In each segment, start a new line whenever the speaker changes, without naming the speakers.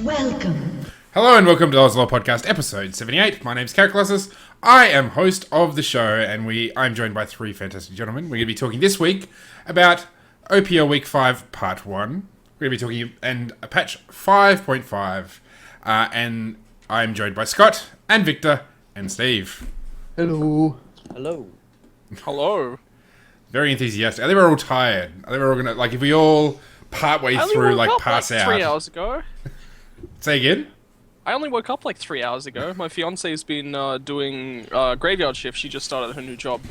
Welcome.
Hello and welcome to the OzLoL podcast, episode 78. My name's Colossus. I am host of the show, and I'm joined by three fantastic gentlemen. We're going to be talking this week about OPL Week 5 Part 1. We're going to be talking and patch 5.5. And I'm joined by Scott and Victor and Steve.
Hello.
Hello.
Hello.
Very enthusiastic. I think we're all tired. I think we're all going to, like, if we all partway through, like, pass out.
3 hours ago.
Say again?
I only woke up like 3 hours ago. My fiance's been doing graveyard shift. She just started her new job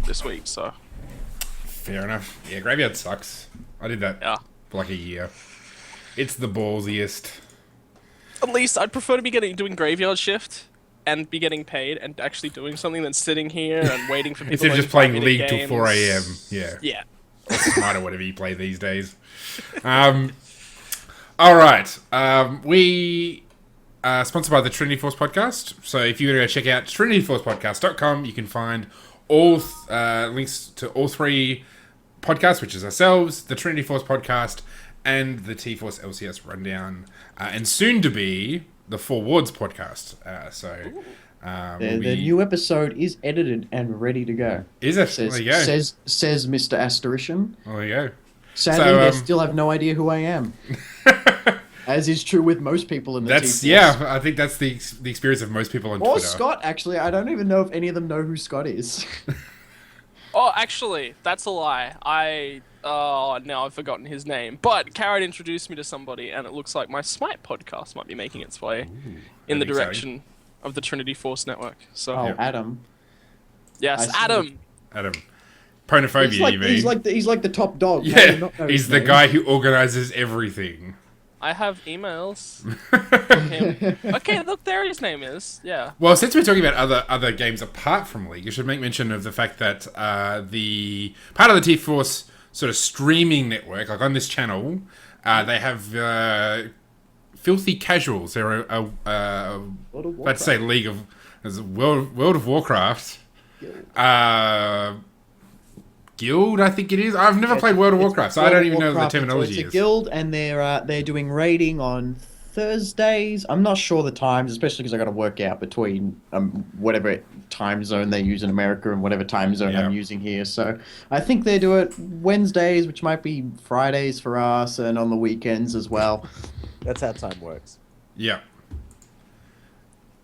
this week, so.
Fair enough. Yeah, graveyard sucks. I did that for like a year. It's the ballsiest.
At least I'd prefer to be doing graveyard shift and be getting paid and actually doing something than sitting here and waiting for people.
Instead of just playing League till 4 a.m. Yeah.
Yeah.
Or Smite or whatever you play these days. All right. We are sponsored by the Trinity Force podcast. So if you want to go check out trinityforcepodcast.com, you can find all links to all three podcasts, which is ourselves, the Trinity Force podcast, and the T-Force LCS rundown, and soon to be the Four Wards podcast.
The new episode is edited and ready to go.
Is it?
Says,
there you go.
Says Mr. Asterition.
There you go.
Sadly, they still have no idea who I am. As is true with most people in the team.
Yeah, I think that's the experience of most people on Twitter.
Or Scott, actually. I don't even know if any of them know who Scott is.
Oh, actually, that's a lie. Now I've forgotten his name. But Carrot introduced me to somebody, and it looks like my Smite podcast might be making its way in the direction of the Trinity Force network. So,
Adam.
Yes, Adam.
Adam. Ponophobia, you mean?
He's like the top dog.
Yeah, he's the guy who organizes everything.
I have emails from him. Okay, look, there his name is. Yeah.
Well, since we're talking about other games apart from League, you should make mention of the fact that the part of the T-Force sort of streaming network, like on this channel, they have Filthy Casuals. They're let's say League of World of Warcraft. Guild, I think it is. I've never played World of Warcraft, so I don't even know the terminology.
It's a guild, and they're doing raiding on Thursdays. I'm not sure the times, especially because I got to work out between whatever time zone they use in America and whatever time zone I'm using here. So I think they do it Wednesdays, which might be Fridays for us, and on the weekends as well.
That's how time works.
Yeah.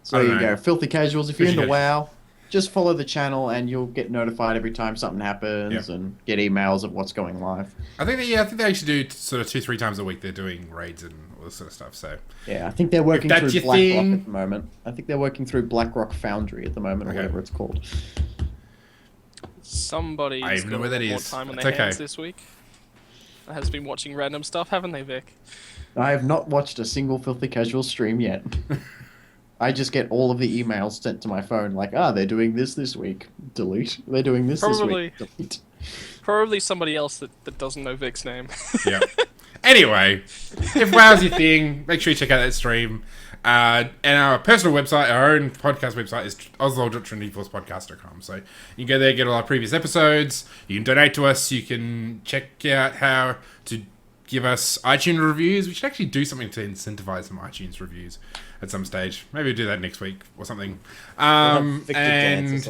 So there you go, Filthy Casuals. If you're into WoW, just follow the channel and you'll get notified every time something happens and get emails of what's going live.
I think they actually do sort of 2-3 times a week. They're doing raids and all this sort of stuff. So
yeah, I think they're working through BlackRock at the moment. I think they're working through BlackRock Foundry at the moment, or whatever it's called.
Somebody's
I even know where that
more
is.
time on their hands this week. That has been watching random stuff, haven't they, Vic?
I have not watched a single Filthy Casual stream yet. I just get all of the emails sent to my phone, like, they're doing this week. Delete. They're doing this week. Delete.
Probably somebody else that doesn't know Vic's name.
Yeah. Anyway, if WoW's your thing, make sure you check out that stream. And our personal website, our own podcast website, is OzLoL.trinityforcepodcast.com. So you can go there, get all our previous episodes. You can donate to us. You can check out how to give us iTunes reviews. We should actually do something to incentivize some iTunes reviews at some stage. Maybe we'll do that next week or something. And things.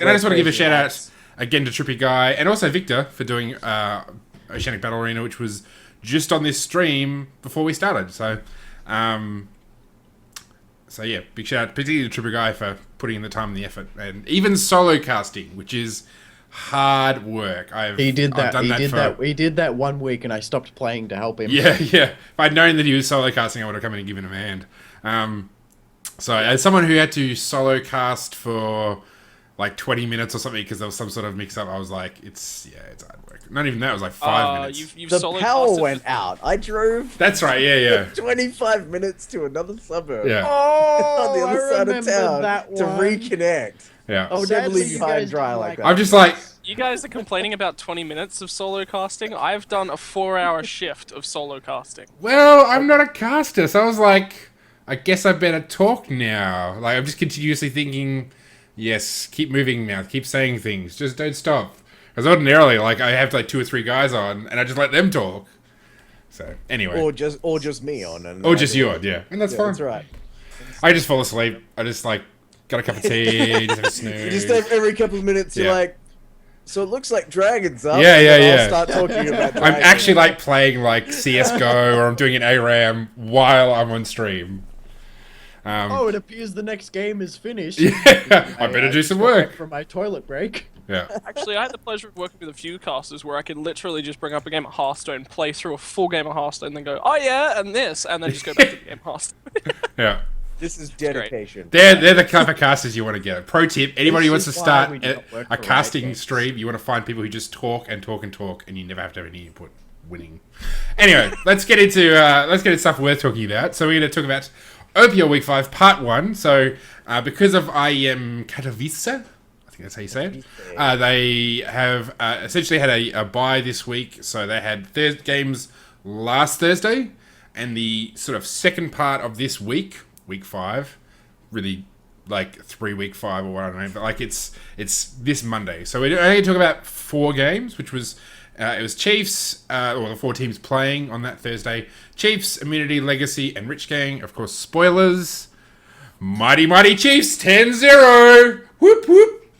And I just want to give a shout out again to Trippy Guy and also Victor for doing Oceanic Battle Arena, which was just on this stream before we started. So yeah, big shout out particularly to Trippy Guy for putting in the time and the effort, and even solo casting, which is hard work.
He did that 1 week, and I stopped playing to help him.
Yeah. If I'd known that he was solo casting, I would have come in and given him a hand. So as someone who had to solo cast for like 20 minutes or something because there was some sort of mix-up, I was like, it's hard work. Not even that, it was like 5 minutes.
The power went out. I drove.
That's right, yeah.
25 minutes to another suburb.
Yeah.
On the other side of town to reconnect.
Yeah.
I would never leave you high and dry like that.
I'm just like...
You guys are complaining about 20 minutes of solo casting. I've done a 4-hour shift of solo casting.
Well, I'm not a caster, so I was like, I guess I better talk now. Like, I'm just continuously thinking, yes, keep moving now, keep saying things, just don't stop. Because ordinarily, like, I have like 2 or 3 guys on, and I just let them talk. So anyway,
or just me on, and
or just you on, yeah, and that's fine.
That's right.
I just fall asleep. I just like got a cup of tea, just have a snooze.
You just have every couple of minutes. You're like, so it looks like dragons up.
Yeah.
I'll start talking about dragons.
I'm actually like playing like CS:GO or I'm doing an ARAM while I'm on stream.
It appears the next game is finished.
Yeah, I better do some work
for my toilet break.
Yeah.
Actually, I had the pleasure of working with a few casters where I could literally just bring up a game of Hearthstone, play through a full game of Hearthstone, and then go, oh yeah, and this, and then just go back to the game of Hearthstone.
Yeah.
This is dedication.
They're the type of casters you want to get. Pro tip: anybody who wants to start a casting stream, you want to find people who just talk and talk and talk, and you never have to have any input. Winning. Anyway, let's get into stuff worth talking about. So we're going to talk about OPL Week 5 Part 1. So because of IEM Katowice, I think that's how you say it, they have essentially had a bye this week. So they had games last Thursday, and the sort of second part of this week, Week 5, really like 3-week 5 or what, I don't know, but like it's this Monday. So we're only talk about 4 games, which was it was Chiefs, or the 4 teams playing on that Thursday. Chiefs, Immunity, Legacy, and Rich Gang. Of course, spoilers. Mighty Chiefs, 10-0. Whoop, whoop.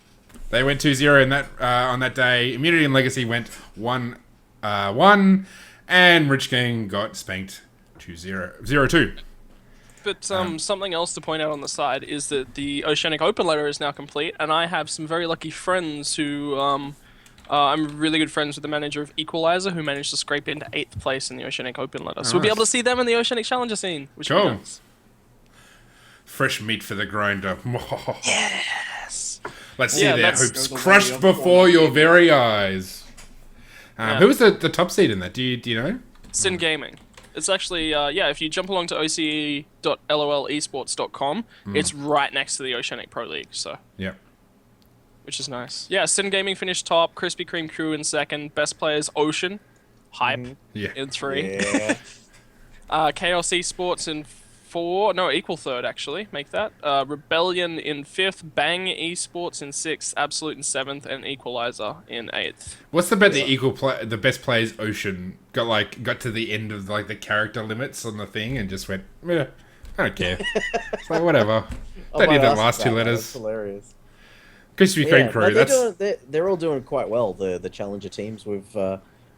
They went 2-0 in that on that day. Immunity and Legacy went 1-1. And Rich Gang got spanked 0-2.
But something else to point out on the side is that the Oceanic Open ladder is now complete, and I have some very lucky friends who I'm really good friends with the manager of Equalizer, who managed to scrape into 8th place in the Oceanic Open ladder. So we'll be able to see them in the Oceanic Challenger scene, which will be nice.
Fresh meat for the grinder.
Yes.
Let's see their hopes crushed before your very eyes. Who was the top seed in that? Do you know?
Sin Gaming. It's actually, if you jump along to oce.lolesports.com, it's right next to the Oceanic Pro League, so.
Yep.
Which is nice. Yeah, Sin Gaming finished top, Krispy Kreme Crew in second, best players Ocean, Hype in 3.
Yeah.
Chaos Esports in 4, no, equal third actually, make that. Rebellion in 5th, Bang Esports in 6th, Absolute in 7th, and Equalizer in 8th.
What's the bet the best players Ocean got to the end of like the character limits on the thing and just went, I don't care. It's like whatever. Don't need that last 2 letters.
That's hilarious.
Krispy Kreme Crew.
They're all doing quite well. The challenger teams.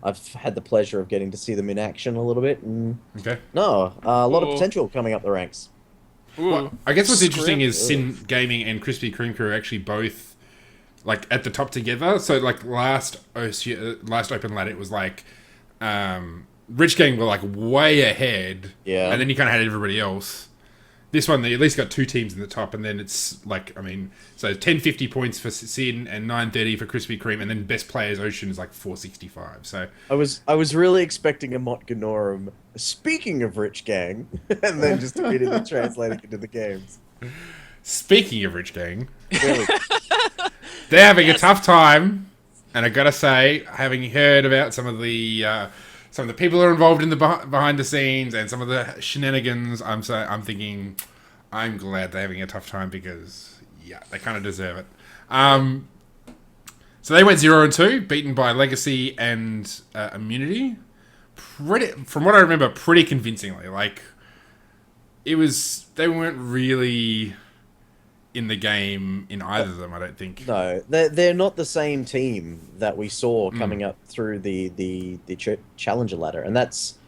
I've had the pleasure of getting to see them in action a little bit, and a lot of potential coming up the ranks.
Well, I guess what's interesting is Sin Gaming and Krispy Kreme Crew are actually both like at the top together. So like last Open Ladder, it was like Rich Gang were like way ahead, and then you kind of had everybody else. This one, they at least got 2 teams in the top, and then it's like, so 1050 points for Sin and 930 for Krispy Kreme, and then best players Ocean is like 465. So
I was really expecting a Mont Ganorum. Speaking of Rich Gang, and then just immediately translating into the games.
Speaking of Rich Gang, they're having a tough time, and I gotta say, having heard about some of the people who are involved in the behind the scenes and some of the shenanigans, I'm thinking, I'm glad they're having a tough time because, they kind of deserve it. So they went 0-2, beaten by Legacy and Immunity. From what I remember, pretty convincingly. Like, they weren't really in the game in either of them, I don't think.
No, they're not the same team that we saw coming up through the challenger ladder, and that's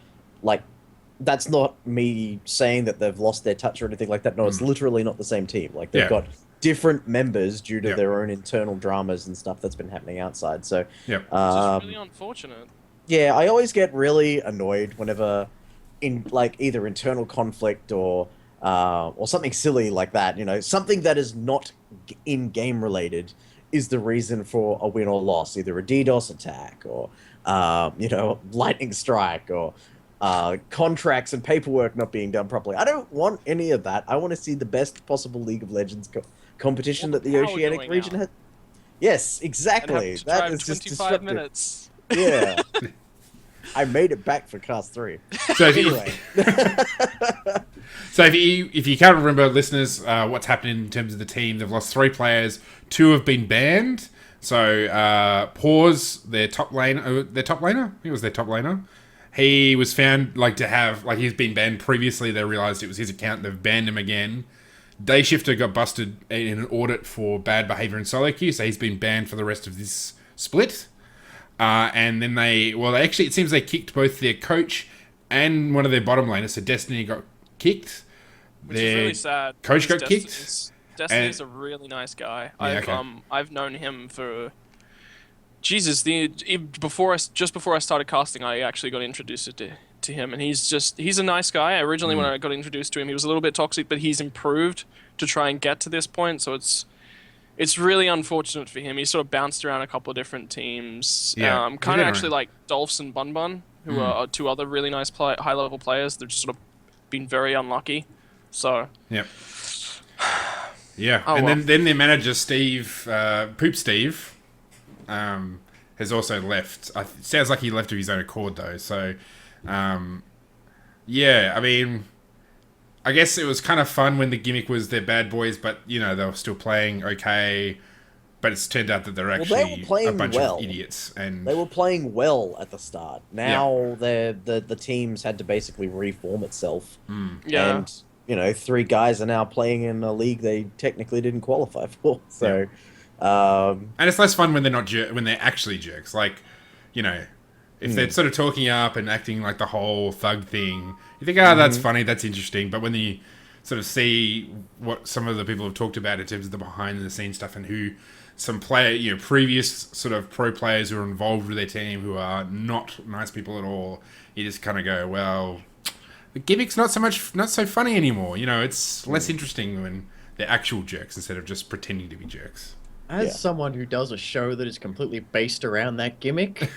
not me saying that they've lost their touch or anything like that. No, it's literally not the same team. Like they've got different members due to their own internal dramas and stuff that's been happening outside. So
which is really unfortunate.
Yeah, I always get really annoyed whenever in like either internal conflict or something silly like that, something that is not in-game related is the reason for a win or loss, either a DDoS attack or, lightning strike or contracts and paperwork not being done properly. I don't want any of that. I want to see the best possible League of Legends competition that the Oceanic region has. Yes, exactly.
That is just 25 minutes.
Yeah. I made it back for Cast 3.
So anyway. So if you can't remember, listeners, what's happening in terms of the team, they've lost 3 players. 2 have been banned. So Pause, their top laner, I think it was their top laner, he was found he's been banned previously. They realized it was his account. They've banned him again. Dayshifter got busted in an audit for bad behavior in solo queue, so he's been banned for the rest of this split. And then it seems they kicked both their coach and one of their bottom laners. So Destiny got kicked.
Which is really sad.
Coach got kicked.
Destiny's a really nice guy.
Yeah,
I've known him for Jesus. Before I started casting, I actually got introduced to him, and he's a nice guy. Originally, when I got introduced to him, he was a little bit toxic, but he's improved to try and get to this point. So it's really unfortunate for him. He sort of bounced around a couple of different teams.
Yeah,
kind of actually like Dolphs and Bun Bun, who are two other really nice high-level players. They've just sort of been very unlucky. So
yeah. Yeah,
oh,
and
well.
then their manager Poop Steve, has also left. Sounds like he left of his own accord though. So, yeah, I mean, I guess it was kind of fun when the gimmick was they're bad boys, but they were still playing okay. But it's turned out that they're actually a bunch of idiots, and
they were playing well at the start. Now the teams had to basically reform itself,
Yeah.
and 3 guys are now playing in a league they technically didn't qualify for. So,
and it's less fun when they're not when they're actually jerks. Like, if they're sort of talking up and acting like the whole thug thing, you think, that's funny, that's interesting. But when you sort of see what some of the people have talked about in terms of the behind the scenes stuff and who some previous sort of pro players who are involved with their team who are not nice people at all, you just kind of go, well, the gimmick's not so funny anymore. It's less interesting when they're actual jerks instead of just pretending to be jerks.
As someone who does a show that is completely based around that gimmick,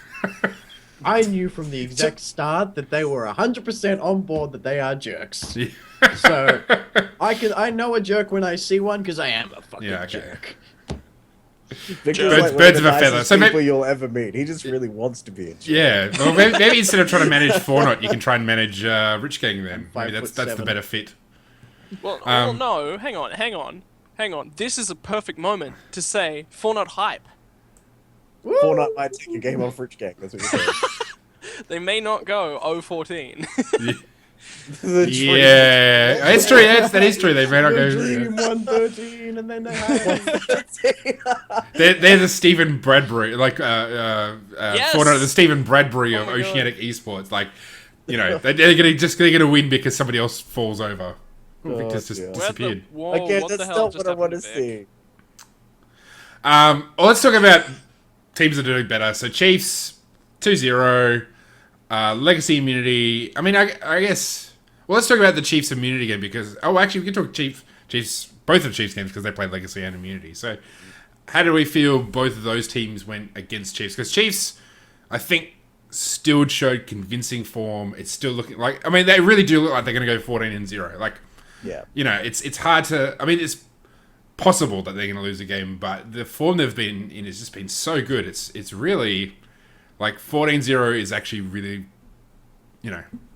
I knew from the exact start that they were 100% on board that they are jerks.
Yeah.
So I know a jerk when I see one because I am a fucking jerk.
Victor's
Birds of a feather. So
people you'll ever meet. He just really wants to be a jerk.
Yeah, well, maybe instead of trying to manage Fortnite, you can try and manage Rich Gang then. Maybe that's the
5'7".
better fit.
Well, no, hang on. This is a perfect moment to say Fortnite hype.
Fortnite might take a game off Rich Gang. That's what you're saying.
They may not go 0-14.
Yeah, it's true. That is true. They may not go.
Dream 113 and then they have
They're the Stephen Bradbury, Fortnite, the Stephen Bradbury of Oceanic Esports. Like, they're gonna win because somebody else falls over. Victor's just disappeared.
Again, that's not what I want to see.
Well, let's talk about teams that are doing better. So Chiefs 2-0, Legacy immunity. I mean, I guess. Well, let's talk about the Chiefs immunity game because actually we can talk Chiefs both of Chiefs games because they played Legacy and immunity. So, how do we feel both of those teams went against Chiefs? Because Chiefs, I think, still showed convincing form. It's still looking like. I mean, they really do look like they're going to go 14-0. Like, it's hard to. I mean, it's possible that they're going to lose a game, but the form they've been in has just been so good. It's really like 14-0 is actually really,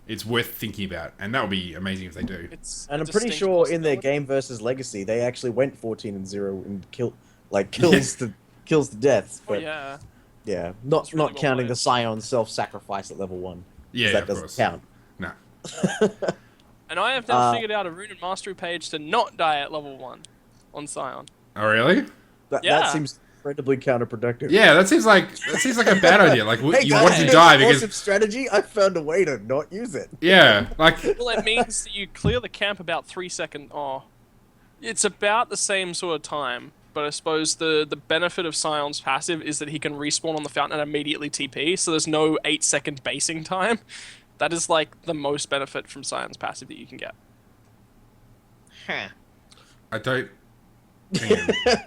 it's worth thinking about, and that would be amazing if they do.
And I'm pretty sure in their game versus Legacy, they actually went 14-0 and kills the deaths. But yeah, not
really
counting the Scion self-sacrifice at level 1.
Yeah,
that
of
doesn't
course.
count.
No.
And I have now figured out a rune and mastery page to not die at level 1 on Scion.
Oh really?
That seems incredibly counterproductive.
Yeah, that seems like a bad idea. Like
Hey,
you
guys,
want to die because
awesome strategy. I found a way to not use it.
yeah, like
Well, it means that you clear the camp about 3 seconds. Oh, it's about the same sort of time. But I suppose the benefit of Scion's passive is that he can respawn on the fountain and immediately TP, so there's no 8-second basing time. That is like the most benefit from Scion's passive that you can get.
I don't.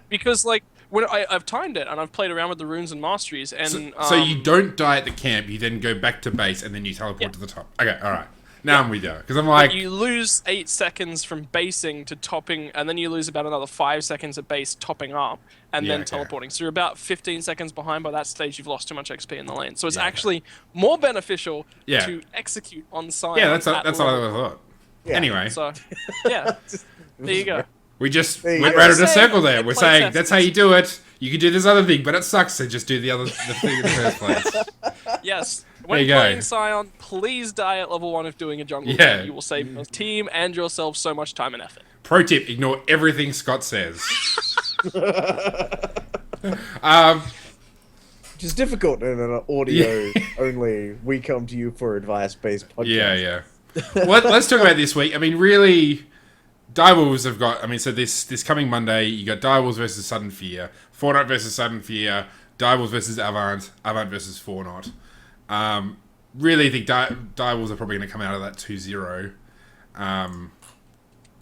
Because like when I've timed it and I've played around with the runes and masteries, and
So you don't die at the camp. You then go back to base and then you teleport to the top. Okay, all right. Now I'm with you because I'm like
you lose 8 seconds from basing to topping, and then you lose about another 5 seconds at base topping up, and then teleporting. So you're about 15 seconds behind. By that stage, you've lost too much XP in the lane. So it's actually more beneficial to execute on Scion.
Yeah, that's what I thought.
Yeah.
Anyway,
So yeah, there you go.
we just
There you
went
go.
right in a
Say
circle there.
it
We're
play
saying
test.
that's how you do it. You can do this other thing, but it sucks to just do the thing in the first place.
Yes, When
you go.
playing Scion, please die at level 1 if doing a jungle.
Yeah.
You will save your team and yourself so much time and effort.
Pro tip: ignore everything Scott says.
Which is difficult in an audio only. We come to you for advice-based podcast.
Yeah. Well, let's talk about this week. I mean, really, Direwolves have got. I mean, so this coming Monday, you got Direwolves versus Sudden Fear, Fortnite versus Sudden Fear, Direwolves versus Avant, Avant versus Fortnite. Really think Direwolves are probably going to come out of that 2-0.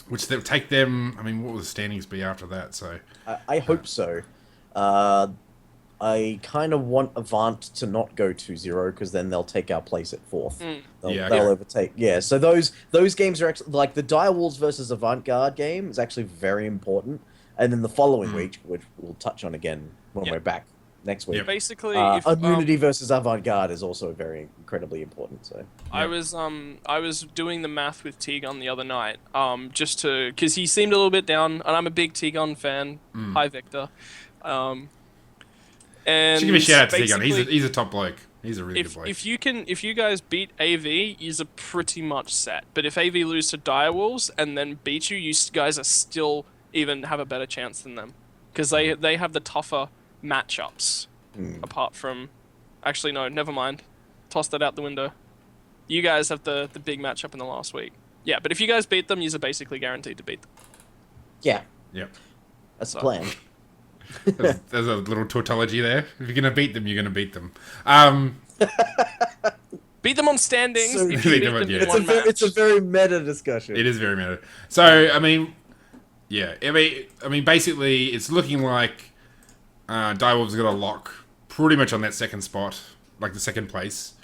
Which they'll take them. I mean, what will the standings be after that? So
I hope so. I kind of want Avant to not go 2-0 because then they'll take our place at 4th. They'll overtake. Yeah, so those games are actually like the Direwolves versus Avant-Garde game is actually very important, and then the following week, which we'll touch on again when we're back next week.
Basically,
Immunity versus Avant-Garde is also very incredibly important. So
I was doing the math with T-Gun the other night, just to because he seemed a little bit down, and I'm a big T-Gun fan. Hi, Vector. And
should give a shout out to T-Gun. He's a top bloke. He's a really good bloke.
If you guys beat AV, you're pretty much set. But if AV lose to Direwolves and then beat you, you guys are still even have a better chance than them because they have the tougher matchups. Apart from, actually no, never mind. Toss that out the window. You guys have the big matchup in the last week. Yeah, but if you guys beat them, you're basically guaranteed to beat them.
Yeah.
Yep.
That's the plan.
There's a little tautology there. If you're going to beat them, you're going to beat them.
Beat them on standings.
So,
if you beat them in one match.
It's a very meta discussion.
It is very meta. So, I mean, yeah. I mean, basically, it's looking like Direwolves got a lock pretty much on that second spot, like the second place.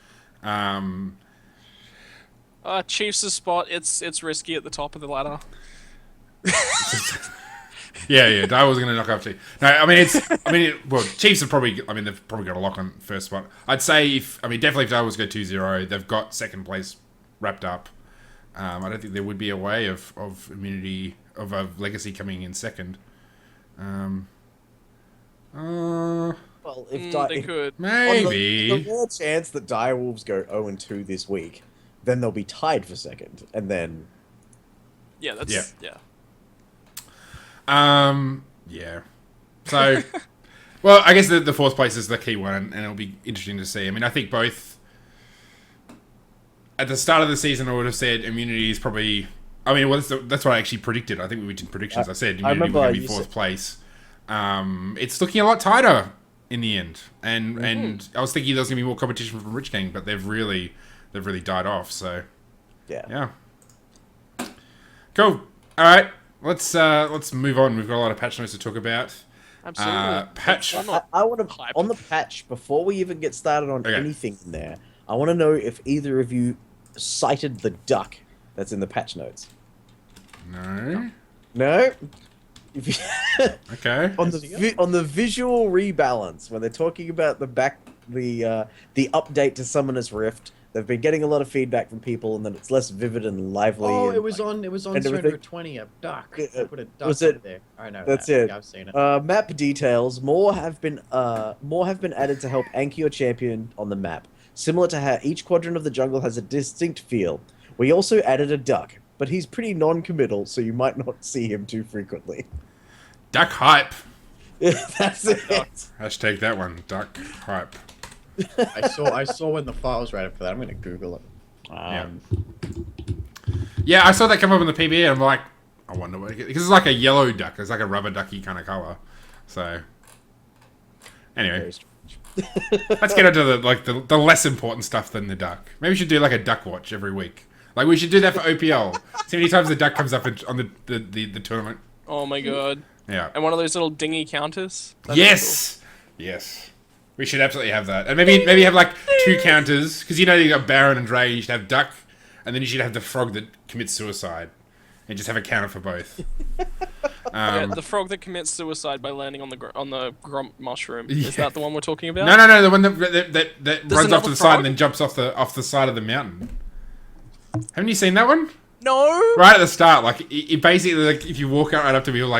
Chiefs' spot, it's risky at the top of the ladder.
Yeah, Direwolves going to knock off Chiefs. No, I mean, well, Chiefs have probably, they've probably got a lock on first spot. I'd say definitely if Direwolves go 2-0, they've got second place wrapped up. I don't think there would be a way of immunity, of a Legacy coming in second.
Well,
they could.
Maybe.
The more chance that Direwolves go 0-2 this week, then they'll be tied for second, and then...
Yeah, that's... Yeah.
Yeah. So, well, I guess the fourth place is the key one, and it'll be interesting to see. I mean, I think both... At the start of the season, I would have said immunity is probably... I mean, well, that's what I actually predicted. I think we did predictions. I said immunity was going to be fourth place. It's looking a lot tighter in the end, and I was thinking there was going to be more competition from Rich Gang, but they've really died off. So yeah. Cool. All right, let's move on. We've got a lot of patch notes to talk about.
Absolutely.
Patch.
I want to on the patch before we even get started on anything in there. I want to know if either of you cited the duck that's in the patch notes. No. If you
Okay.
on the visual rebalance when they're talking about the update to Summoner's Rift, they've been getting a lot of feedback from people, and that it's less vivid and lively.
Oh,
and,
it was on 020, a duck. I put a duck
Was
over
it?
there. I know.
That's
that.
it.
Yeah, I've seen it.
Map details. More have been added to help anchor your champion on the map, similar to how each quadrant of the jungle has a distinct feel. We also added a duck, but he's pretty non-committal, so you might not see him too frequently.
Duck hype.
That's it.
Hashtag that one. Duck hype.
I saw when the file was ready for that. I'm gonna Google it.
Yeah, I saw that come up in the PBA, and I'm like, I wonder what it is. Because it's like a yellow duck. It's like a rubber ducky kind of color. So, anyway, let's get into the less important stuff than the duck. Maybe we should do like a duck watch every week. Like we should do that for OPL. See how many times the duck comes up on the tournament.
Oh my god.
Yeah.
And one of those little dingy counters.
Yes. Yes. We should absolutely have that. And maybe have like two counters. Because you got Baron and Dre, you should have Duck. And then you should have the frog that commits suicide. And just have a counter for both.
Yeah, the frog that commits suicide by landing on the gromp mushroom. Is that the one we're talking about?
No, the one that runs off to the side and then jumps off the side of the mountain. Haven't you seen that one?
No.
Right at the start, like it basically, like if you walk out right up to me, he'll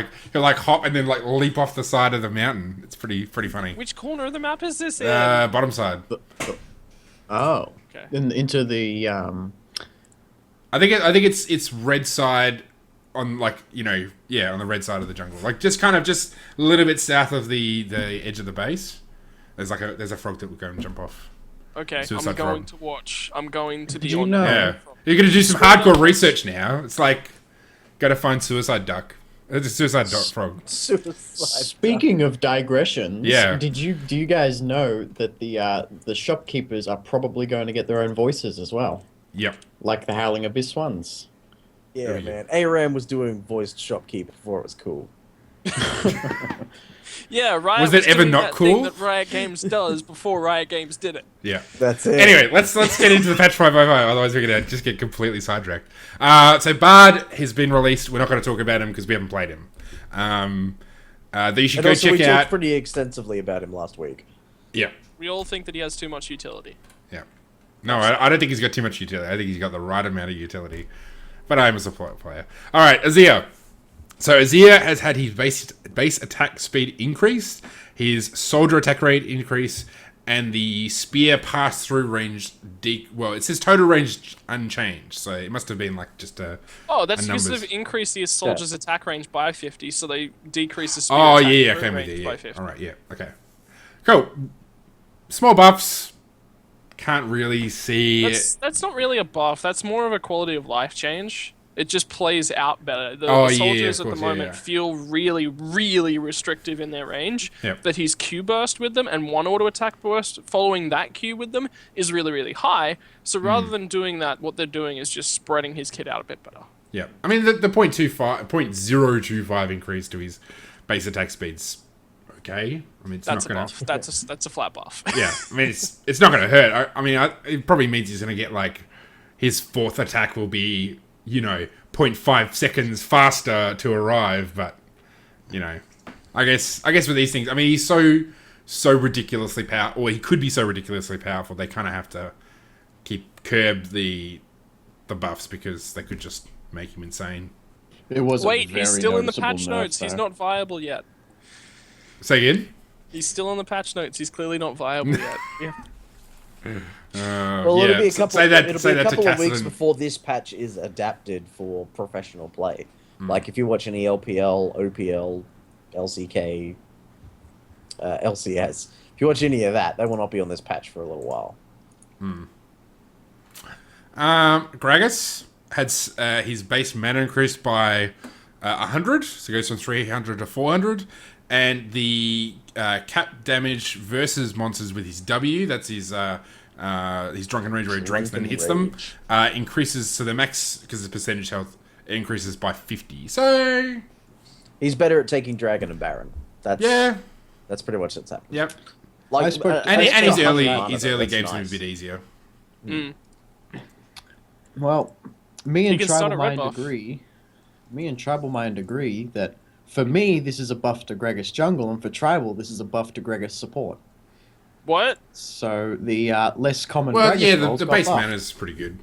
hop and then like leap off the side of the mountain. It's pretty funny.
Which corner of the map is this in?
Bottom side.
Oh.
Okay.
Into the
I think it's red side on like on the red side of the jungle, like just kind of just a little bit south of the edge of the base. There's a frog that will go and jump off.
Okay,
Suicide
I'm going
frog.
to watch. I'm going to
Did
be
you
on.
know-
Yeah, you're gonna do some hardcore research now. It's like gotta find suicide duck. It's a suicide duck frog.
Suicide.
Speaking of digressions,
Yeah.
do you guys know that the shopkeepers are probably going to get their own voices as well,
Yep.
like the Howling Abyss ones?
Yeah, man. ARAM was doing voiced shopkeep before it was cool.
Yeah, Riot
Was it ever
doing
not
that thing
cool?
that Riot Games does before Riot Games did it.
Yeah.
That's it.
Anyway, let's get into the patch 5.0, otherwise we're gonna just get completely sidetracked. So Bard has been released. We're not going to talk about him because we haven't played him. You should
And
go
also, we
check
talked
out.
pretty extensively about him last week.
Yeah.
We all think that he has too much utility.
Yeah. No, I don't think he's got too much utility. I think he's got the right amount of utility. But I am a support player. All right, Azir. So Azir has had his base attack speed increased, his soldier attack rate increase, and the spear pass-through range. It says total range unchanged, so it must have been like just a.
Oh, that's
a
because
numbers.
they've increased the soldier's attack range by 50, so they decrease the speed
Oh
attack
yeah,
through
okay,
range
yeah.
by 50.
All right, yeah, okay, cool. Small buffs. Can't really see.
That's not really a buff. That's more of a quality of life change. It just plays out better. The
Oh, yeah,
soldiers
of
at
course,
the
yeah,
moment
yeah.
feel really, really restrictive in their range.
Yep.
But his Q burst with them and one auto attack burst following that Q with them is really, really high. So
Hmm.
rather than doing that, what they're doing is just spreading his kit out a bit better.
Yeah, I mean the 0.025 increase to his base attack speed's okay. I mean it's
That's
not
a
gonna.
buff. That's a flat buff.
Yeah, I mean it's not gonna hurt. It probably means he's gonna get like his fourth attack will be 0.5 seconds faster to arrive, but I guess with these things, I mean he's so ridiculously powerful, or he could be so ridiculously powerful. They kind of have to curb the buffs because they could just make him insane.
It was
Wait,
a very
he's still in the
noticeable
patch
nerf,
notes. He's
though.
not viable yet.
Say again.
He's still in the patch notes. He's clearly not viable yet. Yeah.
Well,
yeah.
it'll be a couple.
Say that
it'll
say
be a
that to
couple of weeks
Cassidy.
before this patch is adapted for professional play.
Hmm.
Like if you watch any LPL, OPL, LCK, LCS, if you watch any of that, they will not be on this patch for a little while.
Gragas had his base mana increased by 100, so it goes from 300 to 400, and the cap damage versus monsters with his W, that's his Drunken Rage where he drinks and then hits them, increases, so the max, because it's percentage health, it increases by 50. So
He's better at taking Dragon and Baron. That's pretty much what's happening.
Yep.
Like,
I suppose-
And
I
his
still
early
have
his
That's
early games are a
nice.
bit easier.
Well, me and
can start
Tribal
at red
Mind
buff.
agree. Me and Tribal Mind agree that for me this is a buff to Gregus jungle, and for Tribal this is a buff to Gregus support.
What?
So the less common.
Well,
Gragas
yeah,
rolls
the
got
base
buffed.
mana is pretty good.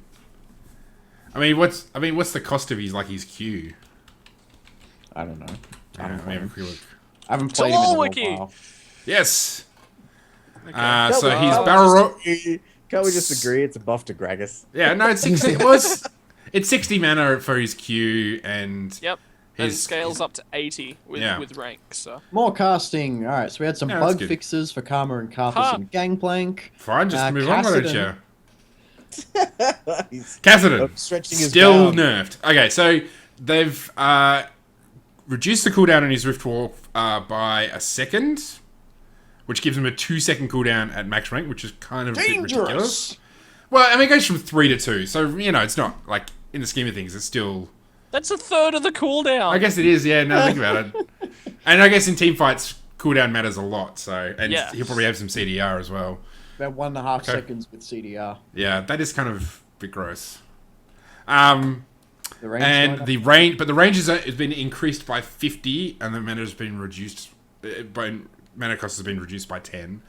I mean, what's the cost of his Q?
I don't know.
I don't know. Quick look.
I haven't played him in a little
Wiki.
while.
Yes.
Can't
So
we-
he's
can't we
barrel roll.
Can't we just agree it's a buff to Gragas?
Yeah, no, it's 60. Well, it's 60 mana for his Q and
Yep. And
his
scales up to 80 with,
Yeah.
with rank, so.
More casting. All right, so we had some
Yeah, that's
bug
good.
fixes for Karma and Karthus
Ha.
and Gangplank.
Fine, just move on, why don't you?
Cassidy.
He's
Cassidy,
stretching his
still
bound.
nerfed. Okay, so they've reduced the cooldown on his Rift Wall by a second, which gives him a 2-second cooldown at max rank, which is kind of a bit ridiculous.
Dangerous.
Well, I mean, it goes from 3 to 2, so it's not like in the scheme of things, it's still.
That's a third of the cooldown.
I guess it is, yeah. Now think about it, and I guess in team fights, cooldown matters a lot. So, and
Yeah.
he'll probably have some CDR as well.
About 1.5
Okay.
seconds with CDR.
Yeah, that is kind of a bit gross. The
range
and
going
the
up.
range, but the range has been increased by 50, and the mana has been reduced. Mana cost has been reduced by 10.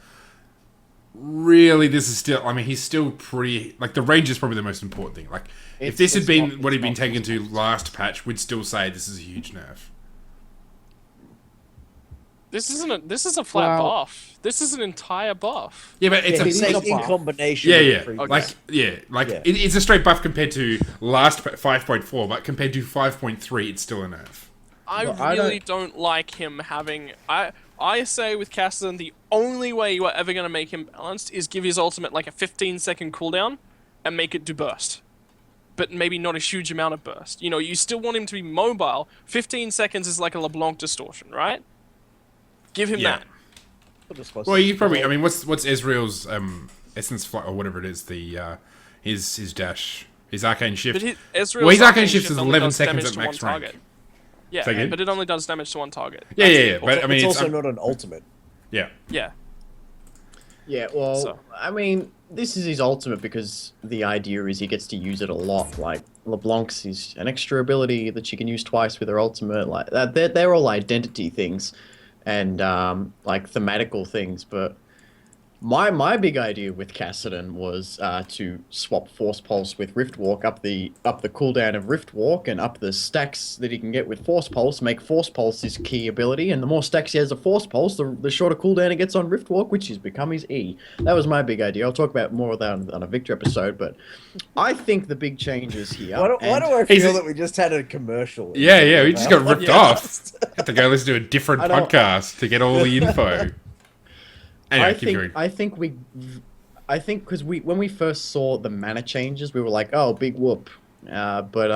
Really, this is still. I mean, he's still pretty. Like the range is probably the most important thing. Like if this had been what he'd been taken to last patch, we'd still say this is a huge nerf.
This is a flat
Well-
buff. This is an entire buff.
Yeah, but it's
Yeah,
a
he's saying
buff.
in combination.
Yeah,
with the
yeah.
previous.
Like
Yeah.
it's a straight buff compared to last 5.4, but compared to 5.3, it's still a nerf.
I
Well, I
really don't like him having. I say with Cassidy, the only way you are ever going to make him balanced is give his ultimate like a 15-second cooldown and make it do burst. But maybe not a huge amount of burst. You know, you still want him to be mobile. 15 seconds is like a LeBlanc distortion, right? Give him
Yeah.
that.
Well, you probably. I mean, what's Ezreal's essence flight or whatever it is? The his dash, his arcane shift.
But Ezreal's
Well, his arcane shift
shift
is
only
11
does
seconds
damage
at
to
max
one
rank.
target. Yeah,
Say again?
but it only does damage to one target.
Yeah,
That's
yeah,
the
yeah.
important-
But I mean,
it's
it's,
also not an ultimate.
yeah.
yeah.
Yeah, well,
So-
I mean, this is his ultimate because the idea is he gets to use it a lot. Like LeBlanc's is an extra ability that you can use twice with her ultimate. Like that, they're all identity things, and like thematical things. But my big idea with Kassadin was to swap Force Pulse with Rift Walk, up the cooldown of Rift Walk and up the stacks that he can get with Force Pulse. Make Force Pulse his key ability, and the more stacks he has of Force Pulse, the shorter cooldown he gets on Rift Walk, which has become his E. That was my big idea. I'll talk about more of that on a Victor episode, but I think the big changes here.
Why do I
He's
feel
a-
that we just had a commercial?
Yeah, we just got ripped
Yeah.
off. Have to go listen to a different
I don't-
podcast to get all the info. Anyway, keep going.
I think because when we first saw the mana changes, we were like, oh, big whoop. But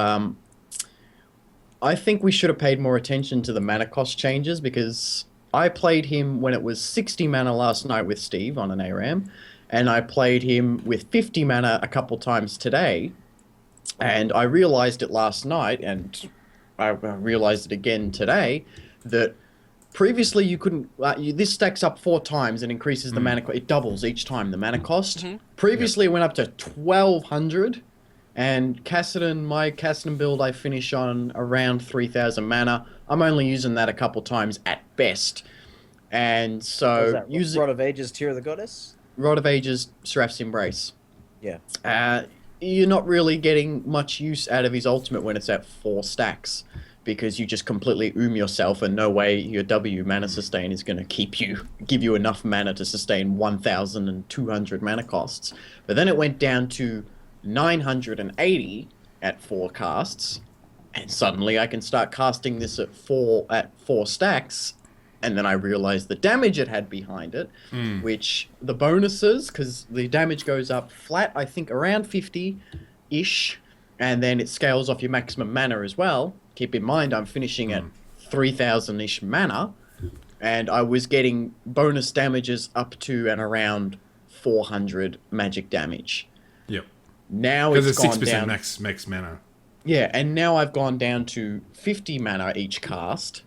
I think we should have paid more attention to the mana cost changes because I played him when it was 60 mana last night with Steve on an ARAM, and I played him with 50 mana a couple times today, and I realized it last night, and I realized it again today, that previously you couldn't. This stacks up 4 times and increases the mana. It doubles each time the mana cost. Previously, it went up to 1,200, and my Kassadin build, I finish on around 3,000 mana. I'm only using that a couple times at best, and
What is
so
that?
using
Rod of Ages, Tear of the Goddess.
Rod of Ages, Seraph's Embrace.
Yeah.
You're not really getting much use out of his ultimate when it's at 4 stacks, because you just completely yourself, and no way your W mana sustain is going to give you enough mana to sustain 1,200 mana costs. But then it went down to 980 at 4 casts, and suddenly I can start casting this at 4 stacks. And then I realized the damage it had behind it, which the bonuses, because the damage goes up flat, I think around 50-ish, and then it scales off your maximum mana as well. Keep in mind, I'm finishing at 3,000-ish mana, and I was getting bonus damages up to and around 400 magic damage.
Yep.
Now
Because
it's
it's
gone
6%
down.
max mana.
Yeah, and now I've gone down to 50 mana each cast.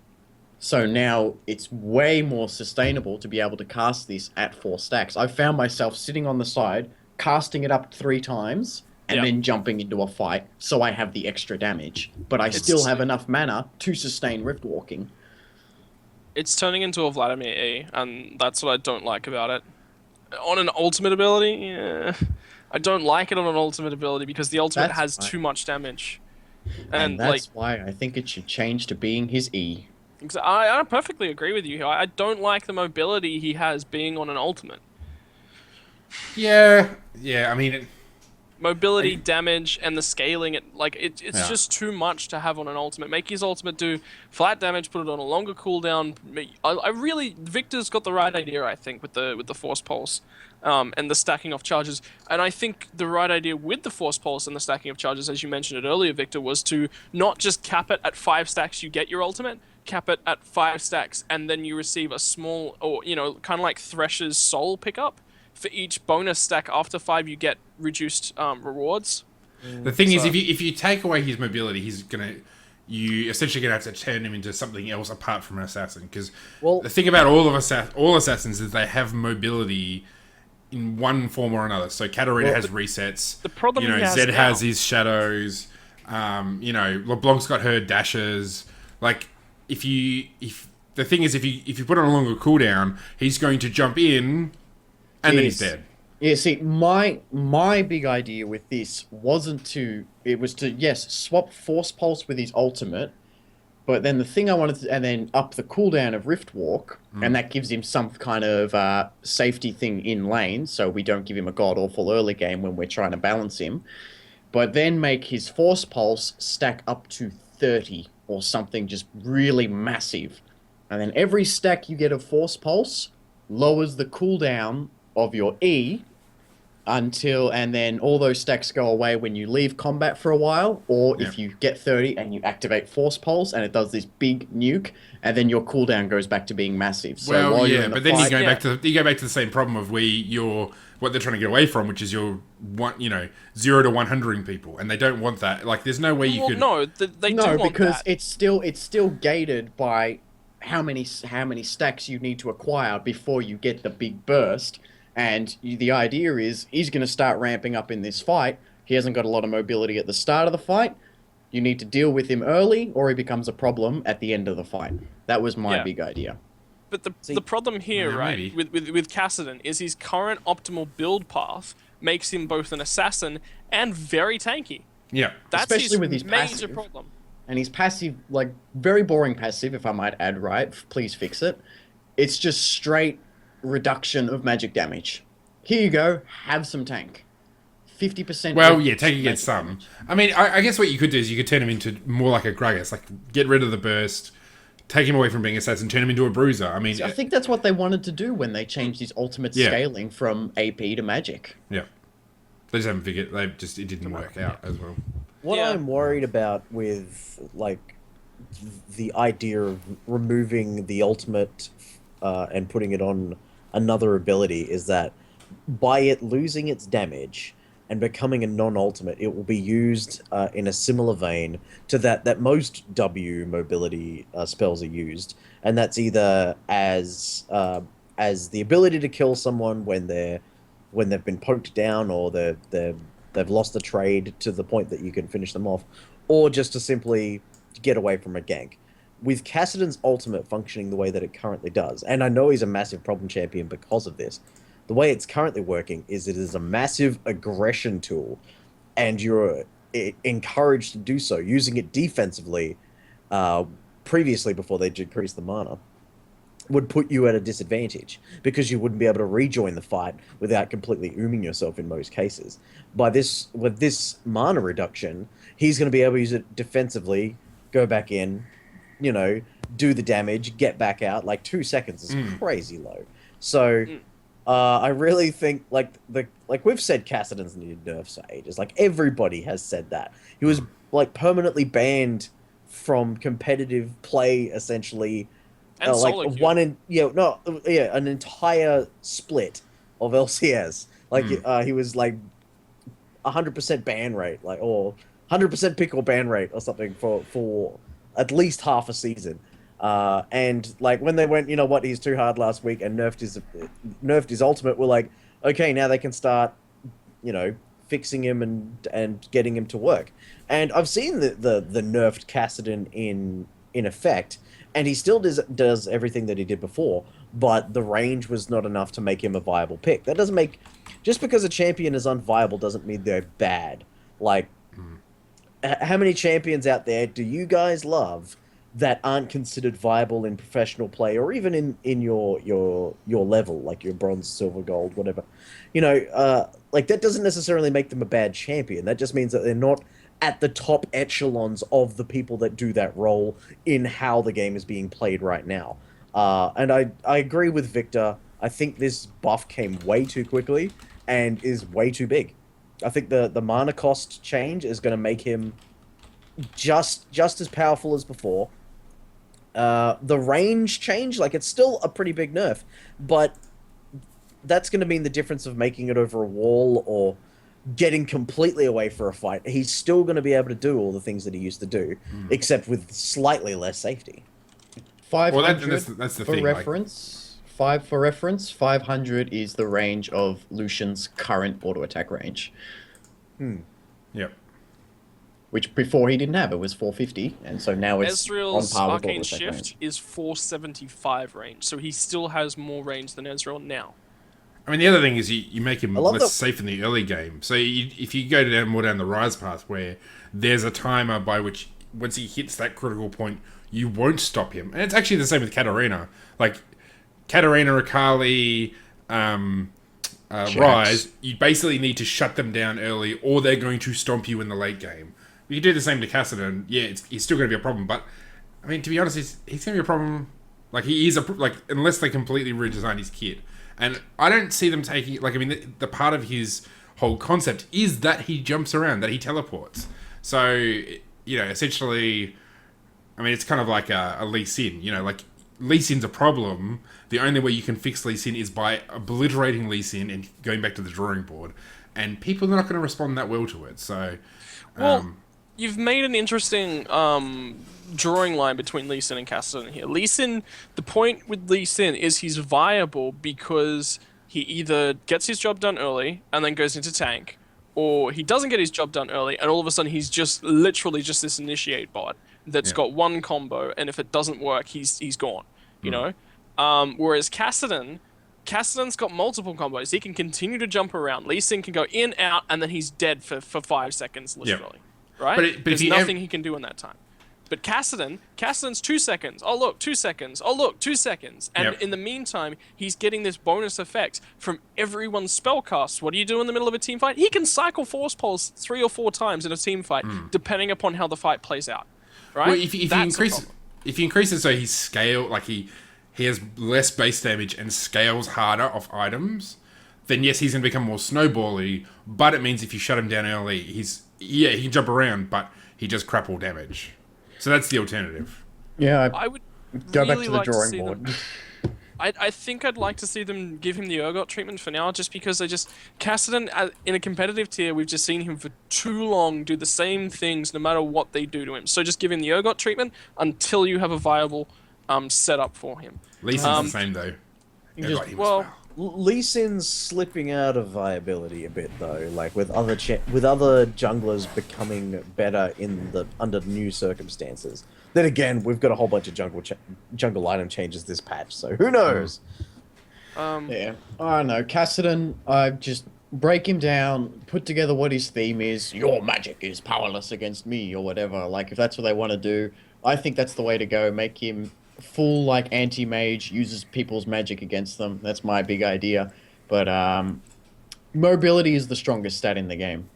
So now it's way more sustainable to be able to cast this at 4 stacks. I found myself sitting on the side, casting it up 3 times, and then jumping into a fight, so I have the extra damage. But I still have enough mana to sustain Rift Walking.
It's turning into a Vladimir E, and that's what I don't like about it. On an ultimate ability, yeah, I don't like it on an ultimate ability because the ultimate
That's
has
fine.
too much damage.
And
like,
that's why I think it should change to being his E.
I perfectly agree with you. I don't like the mobility he has being on an ultimate.
Yeah, I mean,
Mobility, damage, and the scaling, it's
Yeah.
just too much to have on an ultimate. Make his ultimate do flat damage, put it on a longer cooldown. I really, Victor's got the right idea, I think, with the Force Pulse, and the stacking of charges. And I think the right idea with the Force Pulse and the stacking of charges, as you mentioned it earlier, Victor, was to not just cap it at 5 stacks you get your ultimate, cap it at 5 stacks, and then you receive a small, or, kind of like Thresher's soul pickup. For each bonus stack after 5, you get reduced rewards.
the thing is, if you take away his mobility, you essentially gonna have to turn him into something else apart from an assassin. Because the thing about all assassins is they have mobility in one form or another. So Katarina has resets.
The problem he has
Zed
now-
has his shadows. LeBlanc's got her dashes. Like if you put it on a longer cooldown, he's going to jump in, and then he's
Yes.
dead.
Yeah, see, my big idea with this wasn't to... It was to, yes, swap Force Pulse with his ultimate, But then the thing I wanted to, and then up the cooldown of Rift Walk, and that gives him some kind of safety thing in lane, so we don't give him a god awful early game when we're trying to balance him. But then make his Force Pulse stack up to 30 or something just really massive. And then every stack you get of Force Pulse lowers the cooldown of your E and then all those stacks go away when you leave combat for a while, or if you get 30 and you activate Force Pulse and it does this big nuke, and then your cooldown goes back to being massive. So
well,
you're in the
but then
fight,
you go back to the same problem of what they're trying to get away from, which is 0 to 100ing people, and they don't want that. Like, there's no way you could.
No, they do want
because
that.
it's still gated by how many stacks you need to acquire before you get the big burst. And the idea is he's going to start ramping up in this fight. He hasn't got a lot of mobility at the start of the fight. You need to deal with him early, or he becomes a problem at the end of the fight. That was my big idea.
But the problem here, right, with Kassadin is his current optimal build path makes him both an assassin and very tanky.
Yeah.
That's
Especially with his
major
passive.
problem.
And his passive, like, very boring passive, if I might add, right? Please fix it. It's just straight reduction of magic damage. Here you go, have some tank. 50%.
Well, yeah, tank against some. I mean, I guess what you could do is you could turn him into more like a Gragas, like get rid of the burst, take him away from being assassin, turn him into a bruiser. I mean,
I think that's what they wanted to do when they changed his ultimate scaling from AP to magic.
Yeah. They just haven't figured, it didn't work out as well.
What I'm worried about with, like, the idea of removing the ultimate and putting it on another ability is that by it losing its damage and becoming a non-ultimate, it will be used in a similar vein to that most W mobility spells are used, and that's either as the ability to kill someone when they've been poked down, or they've lost the trade to the point that you can finish them off, or just to simply get away from a gank. With Kassadin's ultimate functioning the way that it currently does, and I know he's a massive problem champion because of this, the way it's currently working is it is a massive aggression tool, and you're encouraged to do so, using it defensively previously before they decreased the mana, would put you at a disadvantage because you wouldn't be able to rejoin the fight without completely ooming yourself in most cases. With this mana reduction, he's going to be able to use it defensively, go back in, do the damage, get back out. Like 2 seconds is crazy low. So I really think like we've said, Kassadin's needed nerfs for ages. Like everybody has said that. He was like permanently banned from competitive play essentially.
And solo queue.
An entire split of LCS. Like he was like 100% ban rate, like, or 100% pick or ban rate or something for at least half a season. And like when they went, he's too hard last week and nerfed his ultimate, we're like, okay, now they can start, fixing him and getting him to work. And I've seen the nerfed Kassadin in effect, and he still does everything that he did before, but the range was not enough to make him a viable pick. That doesn't make... Just because a champion is unviable doesn't mean they're bad. Like, how many champions out there do you guys love that aren't considered viable in professional play, or even in your level, like your bronze, silver, gold, whatever? Like, that doesn't necessarily make them a bad champion. That just means that they're not at the top echelons of the people that do that role in how the game is being played right now. And I agree with Victor. I think this buff came way too quickly and is way too big. I think the mana cost change is going to make him just as powerful as before. The range change, like, it's still a pretty big nerf, but that's going to mean the difference of making it over a wall or getting completely away for a fight. He's still going to be able to do all the things that he used to do, except with slightly less safety.
500
that's the
for
thing,
reference. 500 is the range of Lucian's current auto attack range.
Yep.
Which before he didn't have. It was 450, and so now it's
Ezreal's
on par with
Arcane
auto attack
Shift
range.
is 475 range, so he still has more range than Ezreal now.
I mean, the other thing is you make him
love
less safe in the early game. So if you go more down the rise path where there's a timer by which once he hits that critical point, you won't stop him. And it's actually the same with Katarina. Like Katarina, Akali, Rise, you basically need to shut them down early, or they're going to stomp you in the late game. You can do the same to Kassadin. Yeah, it's still going to be a problem, but I mean, to be honest, he's going to be a problem. Like he is unless they completely redesign his kit, and I don't see them taking. Like I mean, the part of his whole concept is that he jumps around, that he teleports. So essentially, I mean, it's kind of like a Lee Sin. Like Lee Sin's a problem. The only way you can fix Lee Sin is by obliterating Lee Sin and going back to the drawing board. And people are not going to respond that well to it. So,
you've made an interesting drawing line between Lee Sin and Kassadin here. Lee Sin, the point with Lee Sin is he's viable because he either gets his job done early and then goes into tank, or he doesn't get his job done early and all of a sudden he's just literally just this initiate bot that's got one combo, and if it doesn't work, he's gone. You know? Whereas Kassadin's got multiple combos. He can continue to jump around. Lee Sin can go in, out, and then he's dead for 5 seconds, literally. Right?
But
There's nothing he can do in that time. But Kassadin's 2 seconds. Oh, look, 2 seconds. Oh, look, 2 seconds. And in the meantime, he's getting this bonus effect from everyone's spellcasts. What do you do in the middle of a team fight? He can cycle Force Pulse 3 or 4 times in a team fight, depending upon how the fight plays out. Right?
Well, if you increase it so he's scale, like he has less base damage and scales harder off items, then yes, he's going to become more snowbally, but it means if you shut him down early, he can jump around, but he does crap all damage. So that's the alternative.
Yeah,
I would
go
really
back to the
like
drawing board.
I think I'd like to see them give him the Urgot treatment for now, just because Kassadin, in a competitive tier, we've just seen him for too long do the same things no matter what they do to him. So just give him the Urgot treatment until you have a viable setup for him.
Lee Sin's the same, though.
Lee Sin's slipping out of viability a bit though, like with other junglers becoming better under new circumstances. Then again, we've got a whole bunch of jungle item changes this patch, so who knows?
Yeah, I don't know. Kassadin, I just break him down, put together what his theme is. Your magic is powerless against me, or whatever. Like if that's what they want to do, I think that's the way to go. Make him full like anti-mage, uses people's magic against them. That's my big idea. But mobility is the strongest stat in the game.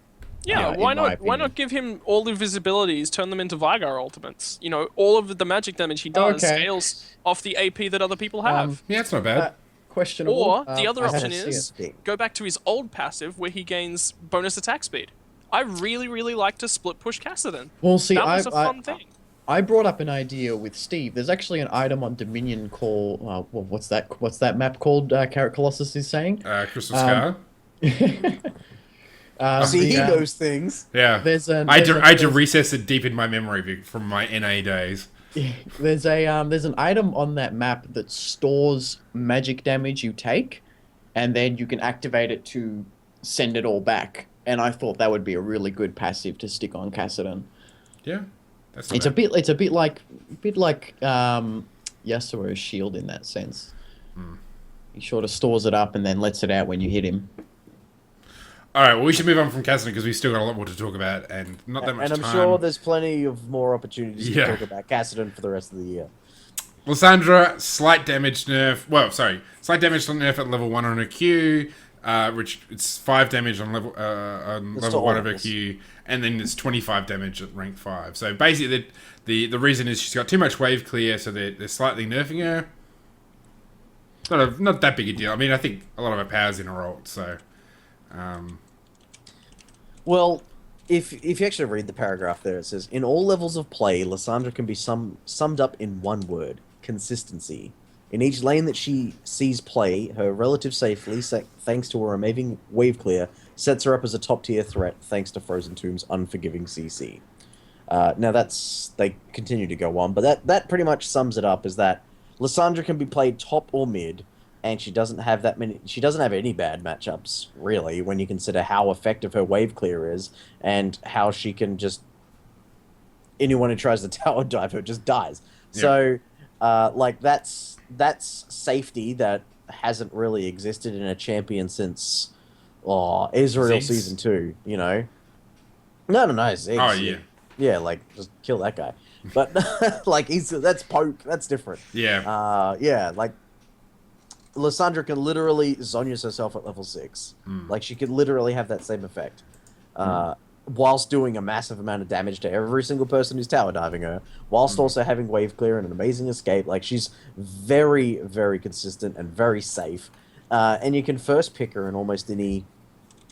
Yeah, why not give him all the invisibilities, turn them into Vigar ultimates? All of the magic damage he does scales off the AP that other people have.
Yeah, it's not bad.
Questionable.
Or the other option is go back to his old passive where he gains bonus attack speed. I really, really like to split push Kassadin.
Well, see,
that was a fun thing.
I brought up an idea with Steve. There's actually an item on Dominion called what's that map called? Carrot Colossus is saying
Crystal Scar.
See, he knows things.
Yeah, I had to recess it deep in my memory from my NA days.
Yeah, there's an item on that map that stores magic damage you take, and then you can activate it to send it all back. And I thought that would be a really good passive to stick on Kassadin.
Yeah.
It's a bit like Yasuo's shield in that sense. He sort of stores it up and then lets it out when you hit him.
All right, well, we should move on from Kassadin because we've still got a lot more to talk about and not that much time.
And I'm sure there's plenty of more opportunities to talk about Kassadin for the rest of the year.
Lissandra, slight damage nerf. Well, sorry, slight damage nerf at level 1 on her Q, which it's 5 damage on level 1 of her Q, and then it's 25 damage at rank 5. So basically, the reason is she's got too much wave clear, so they're slightly nerfing her. Not that big a deal. I mean, I think a lot of her power's in her ult, so.
Well, if you actually read the paragraph there, it says, in all levels of play, Lissandra can be summed up in one word: consistency. In each lane that she sees play, her relative safely, thanks to her amazing wave clear, sets her up as a top-tier threat thanks to Frozen Tomb's unforgiving CC. Now they continue to go on, but that pretty much sums it up, is that Lissandra can be played top or mid, and she doesn't have any bad matchups, really, when you consider how effective her wave clear is, and how she can just... anyone who tries to tower dive her just dies. Yep. So, that's safety that hasn't really existed in a champion since Israel Season 2, you know? No, Ziggs.
Oh, yeah.
Yeah, like just kill that guy. But like that's poke. That's different.
Yeah.
Yeah, like Lysandra can literally Zhonya's herself at level 6. Like she could literally have that same effect. Whilst doing a massive amount of damage to every single person who's tower diving her, whilst also having wave clear and an amazing escape. Like she's very, very consistent and very safe. And you can first pick her in almost any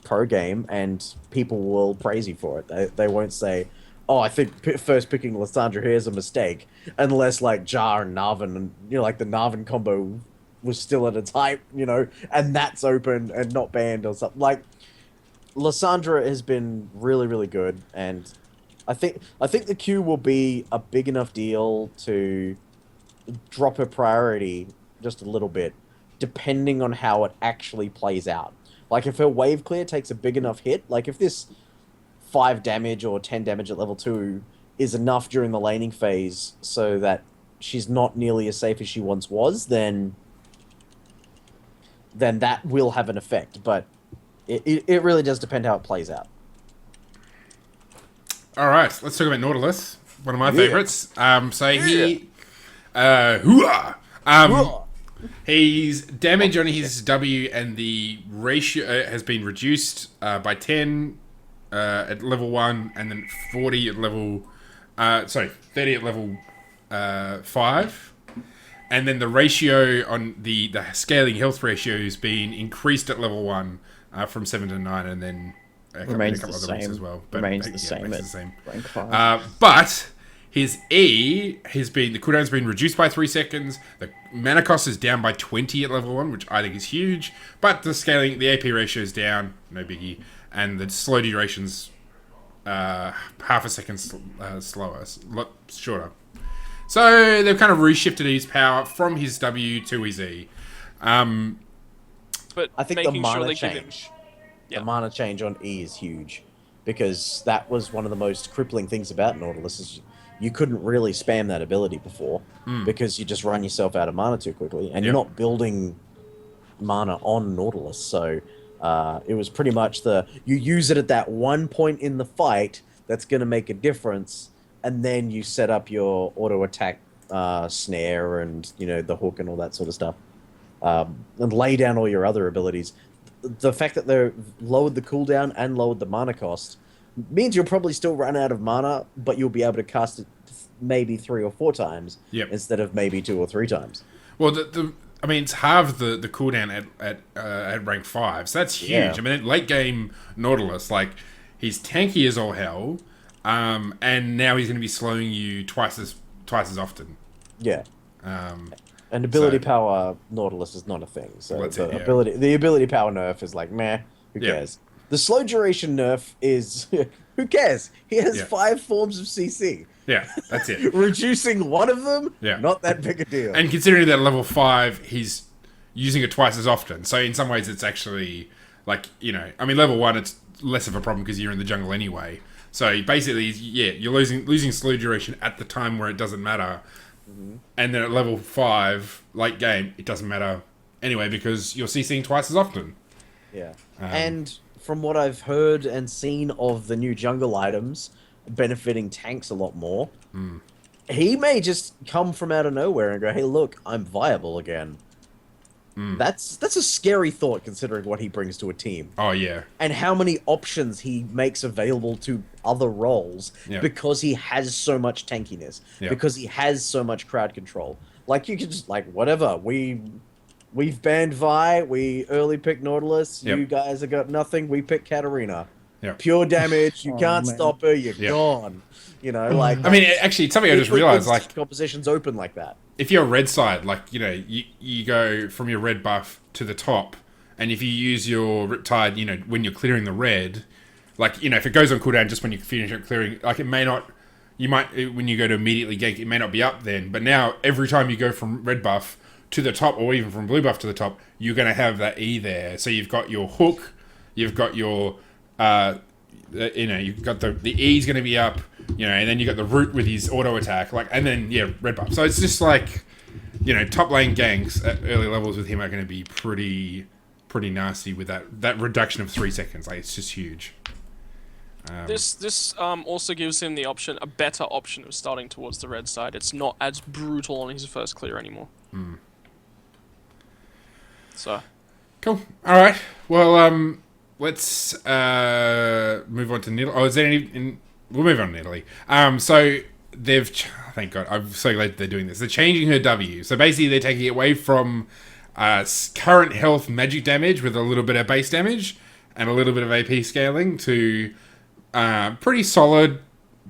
pro game, and people will praise you for it. They won't say, "Oh, I think first picking Lysandra here is a mistake," unless like Jar and Narvan, and like the Narvan combo was still at its height, and that's open and not banned or something. Like Lysandra has been really, really good, and I think the Q will be a big enough deal to drop her priority just a little bit, depending on how it actually plays out. Like if her wave clear takes a big enough hit, like if this 5 damage or 10 damage at level 2 is enough during the laning phase so that she's not nearly as safe as she once was, then that will have an effect. But it really does depend how it plays out.
All right, let's talk about Nautilus, one of my favorites. His damage on his W and the ratio has been reduced by 10 at level 1, and then 40 at level 30 at level 5. And then the ratio on the scaling health ratio has been increased at level 1 from 7 to 9, and then
remains
a couple
the
other ranks
same.
as well.
Remains the same. Rank 5.
But his E the cooldown's been reduced by 3 seconds. The mana cost is down by 20 at level 1, which I think is huge. But the AP ratio is down, no biggie, and the slow duration's half a second shorter. So they've kind of reshifted his power from his W to his E.
But
I think the mana change, the mana change on E is huge, because that was one of the most crippling things about Nautilus. Is you couldn't really spam that ability before because you just run yourself out of mana too quickly, and you're not building mana on Nautilus. So it was pretty much you use it at that one point in the fight that's going to make a difference, and then you set up your auto attack snare and the hook and all that sort of stuff, and lay down all your other abilities. The fact that they've lowered the cooldown and lowered the mana cost means you'll probably still run out of mana, but you'll be able to cast it maybe 3 or 4 times instead of maybe 2 or 3 times.
Well, it's halved the cooldown at rank 5, so that's huge.
Yeah.
I mean, late game Nautilus, like, he's tanky as all hell, and now he's going to be slowing you twice as often.
Yeah. And ability power Nautilus is not a thing. So the ability power nerf is like, meh, who cares? The slow duration nerf is who cares? He has 5 forms of CC.
Yeah, that's it.
Reducing one of them, not that big a deal.
And considering that level 5, he's using it twice as often. So in some ways, it's actually like, level 1, it's less of a problem because you're in the jungle anyway. So basically, you're losing slow duration at the time where it doesn't matter. And then at level 5, late game, it doesn't matter anyway because you're CCing twice as often.
Yeah. And from what I've heard and seen of the new jungle items benefiting tanks a lot more, he may just come from out of nowhere and go, hey, look, I'm viable again. That's a scary thought considering what he brings to a team.
Oh, yeah.
And how many options he makes available to other roles because he has so much tankiness, because he has so much crowd control. Like, you could just, whatever. We've banned Vi, we early picked Nautilus, you guys have got nothing, we picked Katarina. Pure damage, you can't stop her, you're gone.
Actually, it's something I just realized,
compositions open like that.
If you're red side, you go from your red buff to the top, and if you use your Riptide, when you're clearing the red, if it goes on cooldown just when you finish clearing, it may not, when you go to immediately gank, it may not be up then, but now every time you go from red buff to the top, or even from blue buff to the top, you're going to have that E there. So you've got your hook, you've got your, you've got the E's going to be up, and then you got the root with his auto attack, and then red buff. So it's just top lane ganks at early levels with him are going to be pretty nasty with that reduction of 3 seconds. It's just huge.
This also gives him the option, a better option of starting towards the red side. It's not as brutal on his first clear anymore. So,
Cool. All right. Well, let's move on to Italy. Oh, is there any? We'll move on to Italy. So they've. Thank God. I'm so glad they're doing this. They're changing her W. So basically, they're taking it away from current health magic damage with a little bit of base damage and a little bit of AP scaling to pretty solid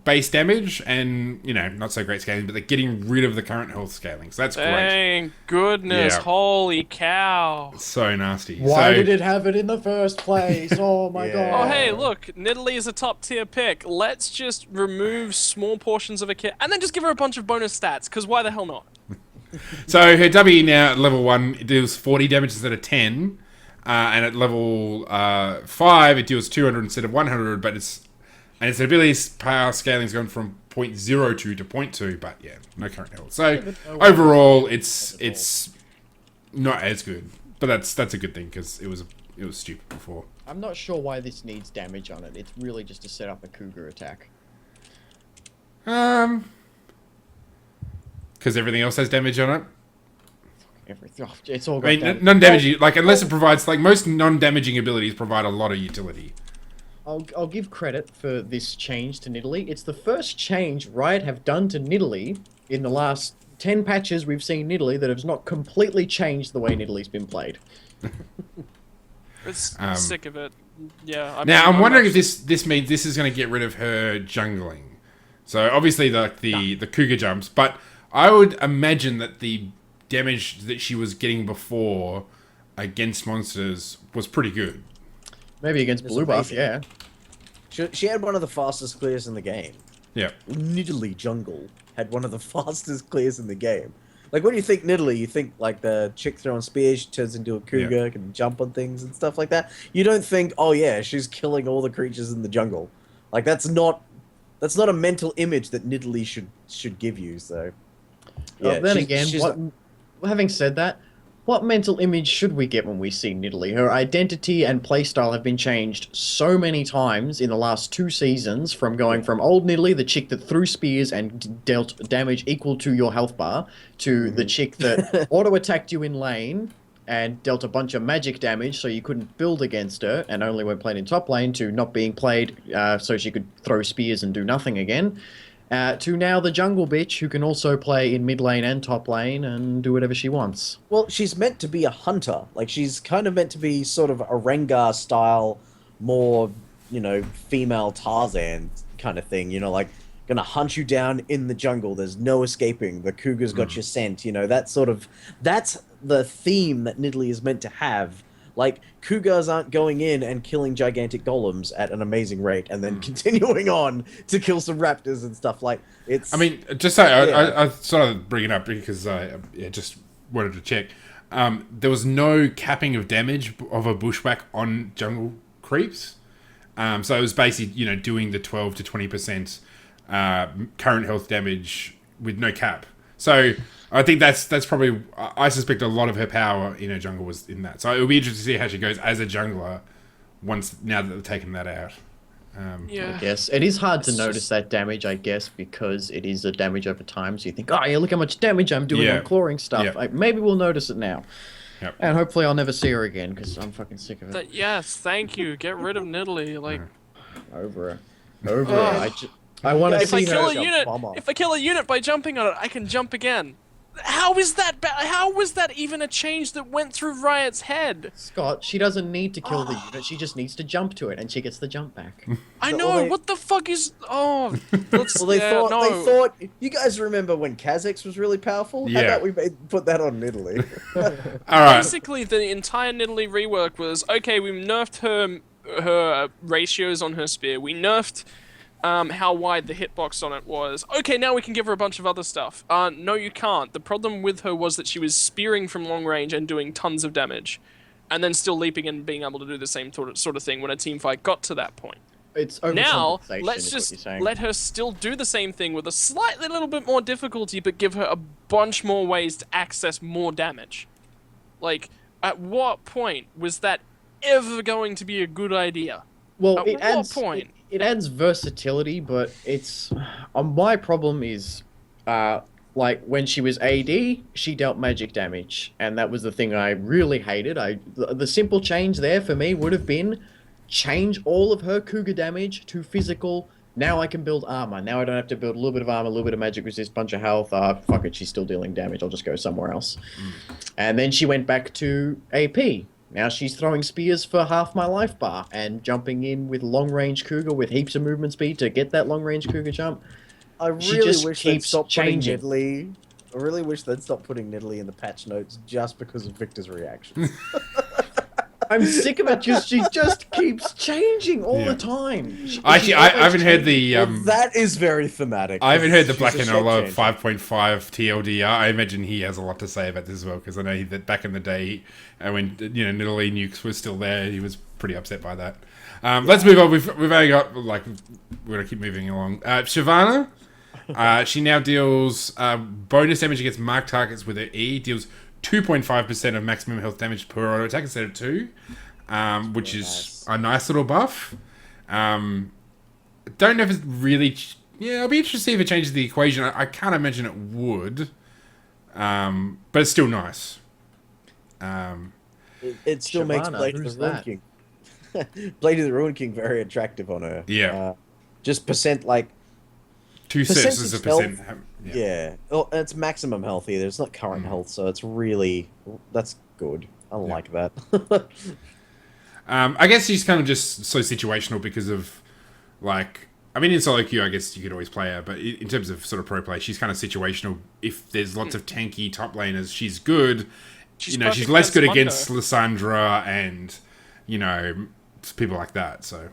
base damage and, not so great scaling, but they're getting rid of the current health scaling. So that's great.
thank goodness.
Yeah.
Holy cow.
So nasty.
Why did it have it in the first place? Oh my
Yeah.
god.
Oh, hey, look, Nidalee is a top tier pick. Let's just remove small portions of a kit and then just give her a bunch of bonus stats, because why the hell not?
So her W now at level 1, it deals 40 damage instead of 10. And at level 5, it deals 200 instead of 100, but its ability's power scaling gone from 0.02 to 0.2, but yeah, no current health. So overall, it's not as good, but that's a good thing because it was stupid before.
I'm not sure why this needs damage on it. It's really just to set up a cougar attack.
Because everything else has damage on it.
Everything. Oh, it's all got
I mean,
damage.
non-damaging, unless it provides, most non-damaging abilities provide a lot of utility.
I'll give credit for this change to Nidalee. It's the first change Riot have done to Nidalee in the last 10 patches we've seen Nidalee that has not completely changed the way Nidalee's been played.
It's sick of it. Yeah.
I'm wondering if this means this is going to get rid of her jungling. So obviously the Cougar jumps, but I would imagine that the damage that she was getting before against monsters was pretty good.
Maybe against
It's
blue buff,
amazing.
yeah.
She had one of the fastest clears in the game.
Yeah.
Nidalee Jungle had one of the fastest clears in the game. Like, when you think Nidalee, you think, the chick throwing spears, she turns into a cougar, can jump on things and stuff like that. You don't think, oh yeah, she's killing all the creatures in the jungle. That's not a mental image that Nidalee should give you, so... Yeah,
Well, then again, having said that, what mental image should we get when we see Nidalee? Her identity and playstyle have been changed so many times in the last 2 seasons, from going from old Nidalee, the chick that threw spears and dealt damage equal to your health bar, to the chick that auto-attacked you in lane and dealt a bunch of magic damage so you couldn't build against her, and only when played in top lane, to not being played so she could throw spears and do nothing again. To now the jungle bitch who can also play in mid lane and top lane and do whatever she wants.
Well, she's meant to be a hunter. She's kind of meant to be sort of a Rengar style, more, female Tarzan kind of thing. Gonna hunt you down in the jungle. There's no escaping. The cougar's got your scent. That's the theme that Nidalee is meant to have. Cougars aren't going in and killing gigantic golems at an amazing rate and then continuing on to kill some raptors and stuff. It's...
I mean, just say, I sort of bring it up because I just wanted to check. There was no capping of damage of a bushwhack on jungle creeps. So it was basically, doing the 12 to 20% current health damage with no cap. So I think that's probably... I suspect a lot of her power in her jungle was in that. So it'll be interesting to see how she goes as a jungler now that they've taken that out.
Yeah.
I guess it is hard to notice that damage, I guess, because it is a damage over time. So you think, oh yeah, look how much damage I'm doing on clawing stuff.
Yeah.
Maybe we'll notice it now.
Yep.
And hopefully I'll never see her again because I'm fucking sick of it.
Yes, thank you. Get rid of Nidalee.
Over her. I want to
If I
see
kill
her.
a unit, if I kill a unit by jumping on it, I can jump again. How is that How was that even a change that went through Riot's head?
Scott, she doesn't need to kill the unit. She just needs to jump to it, and she gets the jump back.
I know. What the fuck is? Oh, let's,
They
yeah,
thought.
no.
They thought. You guys remember when Kha'Zix was really powerful?
Yeah.
How about we put that on Nidalee?
All right.
Basically, the entire Nidalee rework was okay. We nerfed her ratios on her spear. We nerfed how wide the hitbox on it was. Okay, now we can give her a bunch of other stuff. No, you can't. The problem with her was that she was spearing from long range and doing tons of damage, and then still leaping and being able to do the same sort of thing when a team fight got to that point.
It's
Now,
overcompensation,
let's
is what
just
you're saying.
let her still do the same thing with a slightly little bit more difficulty, but give her a bunch more ways to access more damage. At what point was that ever going to be a good idea?
Well,
At what point?
it adds versatility, but it's my problem is like when she was AD, she dealt magic damage, and that was the thing I really hated. The simple change there for me would have been change all of her Cougar damage to physical. Now I can build armor. Now I don't have to build a little bit of armor, a little bit of magic resist, bunch of health. Fuck it, she's still dealing damage. I'll just go somewhere else. And then she went back to AP. Now she's throwing spears for half my life bar and jumping in with long range Cougar with heaps of movement speed to get that long range Cougar jump.
I really
just
wish they'd
keeps
stop putting
changing.
Nidalee. I really wish they'd stop putting Nidalee in the patch notes just because of Victor's reactions.
I'm sick of it. She just keeps changing all the time.
Actually, I haven't heard the
Well, that is very thematic.
I haven't heard the
She's
Black
a
and
shape
Ola
changer.
5.5 TLDR. I imagine he has a lot to say about this as well, because I know that back in the day, when Nidalee nukes was still there, he was pretty upset by that. Let's move on. We've only got we're gonna keep moving along. Shyvana, she now deals bonus damage against marked targets with her E. Deals 2.5% of maximum health damage per auto attack instead of 2, which is a nice little buff. Don't know if it's really. Yeah, I'll be interested to see if it changes the equation. I can't imagine it would, but it's still nice.
It still makes
Shyvana,
Blade of
who's
the Ruin
that?
King. Blade of the Ruin King very attractive on her.
Yeah.
Just percent like
2 cents is a
percentage
percent.
yeah. Oh, and it's maximum health either. It's not current health, so it's really that's good. I like that.
I guess she's kind of just so situational because of, like, I mean, in solo queue, I guess you could always play her, but in terms of sort of pro play, she's kind of situational. If there's lots of tanky top laners, she's good.
She's
she's
perfect
less good
against
against Lysandra and, people like that, so.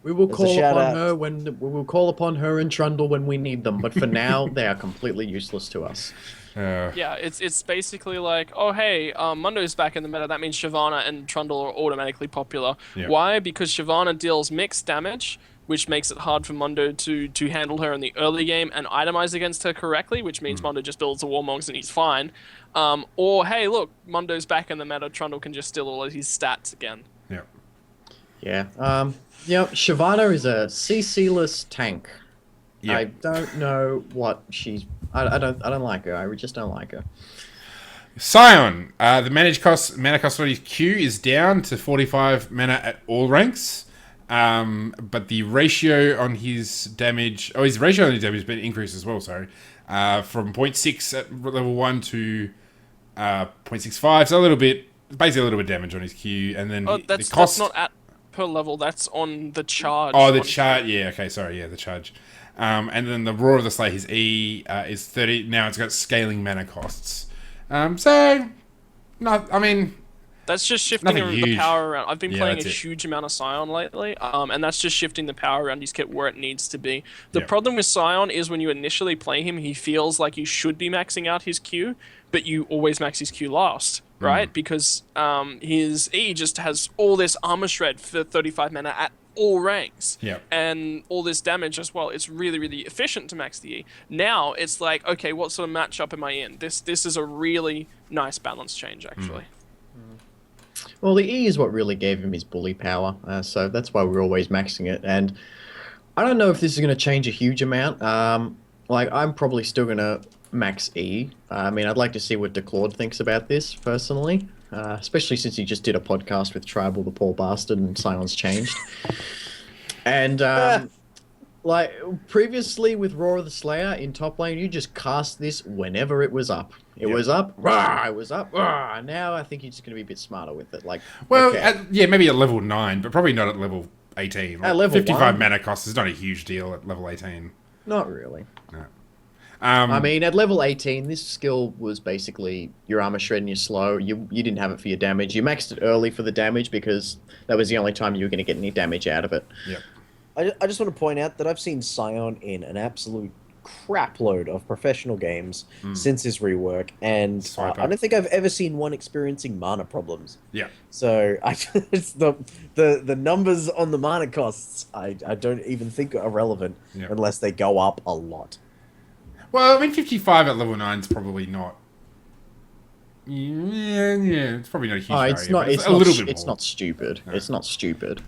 We will
There's a
call
shout
upon
out.
her we will call upon her and Trundle when we need them, but for now they are completely useless to us.
Yeah, it's basically like, oh hey, Mundo's back in the meta. That means Shyvana and Trundle are automatically popular.
Yeah.
Why? Because Shyvana deals mixed damage, which makes it hard for Mundo to handle her in the early game and itemize against her correctly, which means Mundo just builds the Warmongs and he's fine. Or hey, look, Mundo's back in the meta. Trundle can just steal all of his stats again.
Yeah.
Yeah. Shyvana is a CC-less tank.
Yeah.
I don't know what she's. I don't like her. I just don't like her.
Scion, the mana cost on his Q is down to 45 mana at all ranks, but the ratio on his damage, his ratio on his damage has been increased as well. Sorry, from 0.6 at level 1 to 0.65, so basically a little bit of damage on his Q, and then
Oh,
the
that's
cost.
not at per level. That's on the charge.
Oh, the
on-
charge. Yeah. Okay. Sorry. Yeah, the charge. And then the Roar of the Slayer, his E is 30. Now it's got scaling mana costs. So, no, I mean,
That's just shifting
Nothing
the
huge.
power around. I've been
Yeah,
playing a
that's it.
huge amount of Scion lately, and that's just shifting the power around his kit where it needs to be. The
Yeah.
problem with Scion is when you initially play him, he feels like you should be maxing out his Q, but you always max his Q last, right? Because his E just has all this armor shred for 35 mana at all ranks.
Yeah.
And all this damage as well. It's really, really efficient to max the E. Now it's like, okay, what sort of matchup am I in? This is a really nice balance change, actually.
Well, the E is what really gave him his bully power, so that's why we're always maxing it. And I don't know if this is going to change a huge amount. I'm probably still going to max E. I mean, I'd like to see what DeClaude thinks about this, personally. Especially since he just did a podcast with Tribal, the poor bastard, and Sion's changed. And, previously with Roar of the Slayer in top lane, you just cast this whenever it was up. It was up, rah, it was up, rah. Now I think you're just going to be a bit smarter with it.
Maybe at level 9, but probably not at level 18. Like,
At level
55
1.
mana cost is not a huge deal at level 18.
Not really.
No.
I mean, at level 18, this skill was basically your armor shred and your slow. You didn't have it for your damage. You maxed it early for the damage because that was the only time you were going to get any damage out of it.
Yep.
I just want to point out that I've seen Scion in an absolute crapload of professional games since his rework, and
Swiper.
I don't think I've ever seen one experiencing mana problems.
Yeah.
So it's the numbers on the mana costs I don't even think are relevant unless they go up a lot.
Well, I mean, 55 at level 9 is probably not. Yeah, it's probably not a huge.
Oh, it's
barrier,
not.
but
It's
a
not.
little bit
It's
more.
not stupid.
No.
It's not stupid.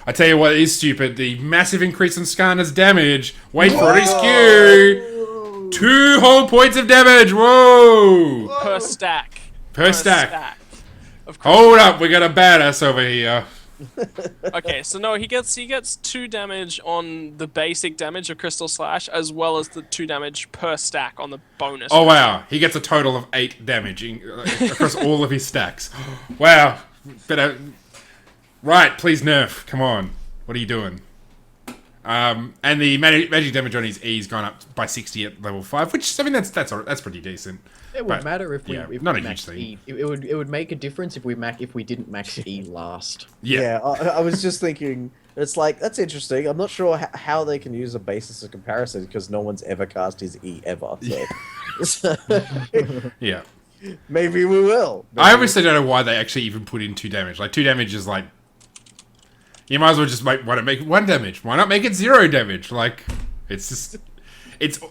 I tell you what is stupid: the massive increase in Skarner's damage. Wait for it, HQ. 2 whole points of damage. Whoa!
Per stack.
Per stack.
Of course.
Hold up, we got a badass over here.
Okay, so no, he gets 2 damage on the basic damage of Crystal Slash, as well as the 2 damage per stack on the bonus.
Oh wow, he gets a total of 8 damage across all of his stacks. Wow. Better. Right, please nerf. Come on. What are you doing? And the magic damage on his E's gone up by 60 at level 5, which I mean that's pretty decent.
It would matter if we
not a
maxed
huge
E. It would make a difference if we didn't max E last.
Yeah.
I was just thinking, it's like, that's interesting. I'm not sure how they can use a basis of comparison because no one's ever cast his E ever. So.
Yeah.
Maybe we will.
I obviously don't know why they actually even put in 2 damage. Like 2 damage is like, you might as well just make 1 damage. Why not make it 0 damage? Like, it's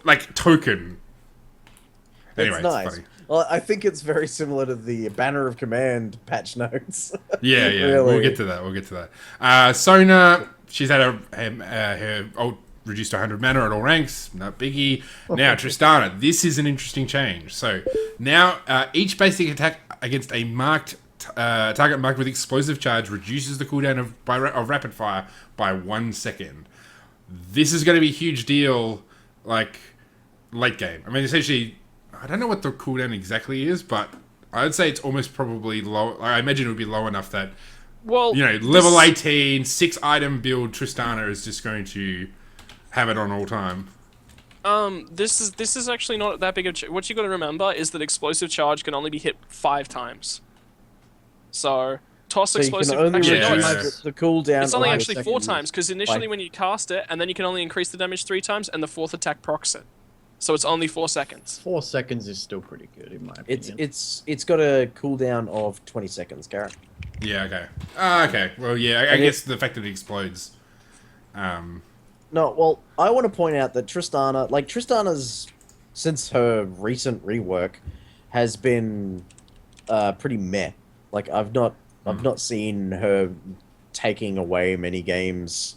like token. Anyway,
it's nice.
funny.
Well, I think it's very similar to the Banner of Command patch notes.
Yeah.
Really.
We'll get to that. Sona, she's had her ult reduced to 100 mana at all ranks. Not biggie. Now, Tristana. This is an interesting change. So, now, each basic attack against a target marked with explosive charge reduces the cooldown of rapid fire by 1 second. This is going to be a huge deal, like, late game. I mean, essentially, I don't know what the cooldown exactly is, but I would say it's almost probably low. I imagine it would be low enough that, level 18, 6 item build Tristana is just going to have it on all time.
This is actually not that big of what you got to remember is that explosive charge can only be hit 5 times. So toss explosive.
You can only
actually,
reduce the cooldown.
it's only
of
actually 4 times because initially
Like-
when you cast it, and then you can only increase the damage 3 times, and the 4th attack procs it. So it's only 4 seconds.
4 seconds is still pretty good in my opinion.
It's got a cooldown of 20 seconds, Garrett.
Yeah, okay. Okay. Well, yeah, I guess the fact that it explodes.
No, well, I want to point out that Tristana's, since her recent rework, has been pretty meh. Like, I've not seen her taking away many games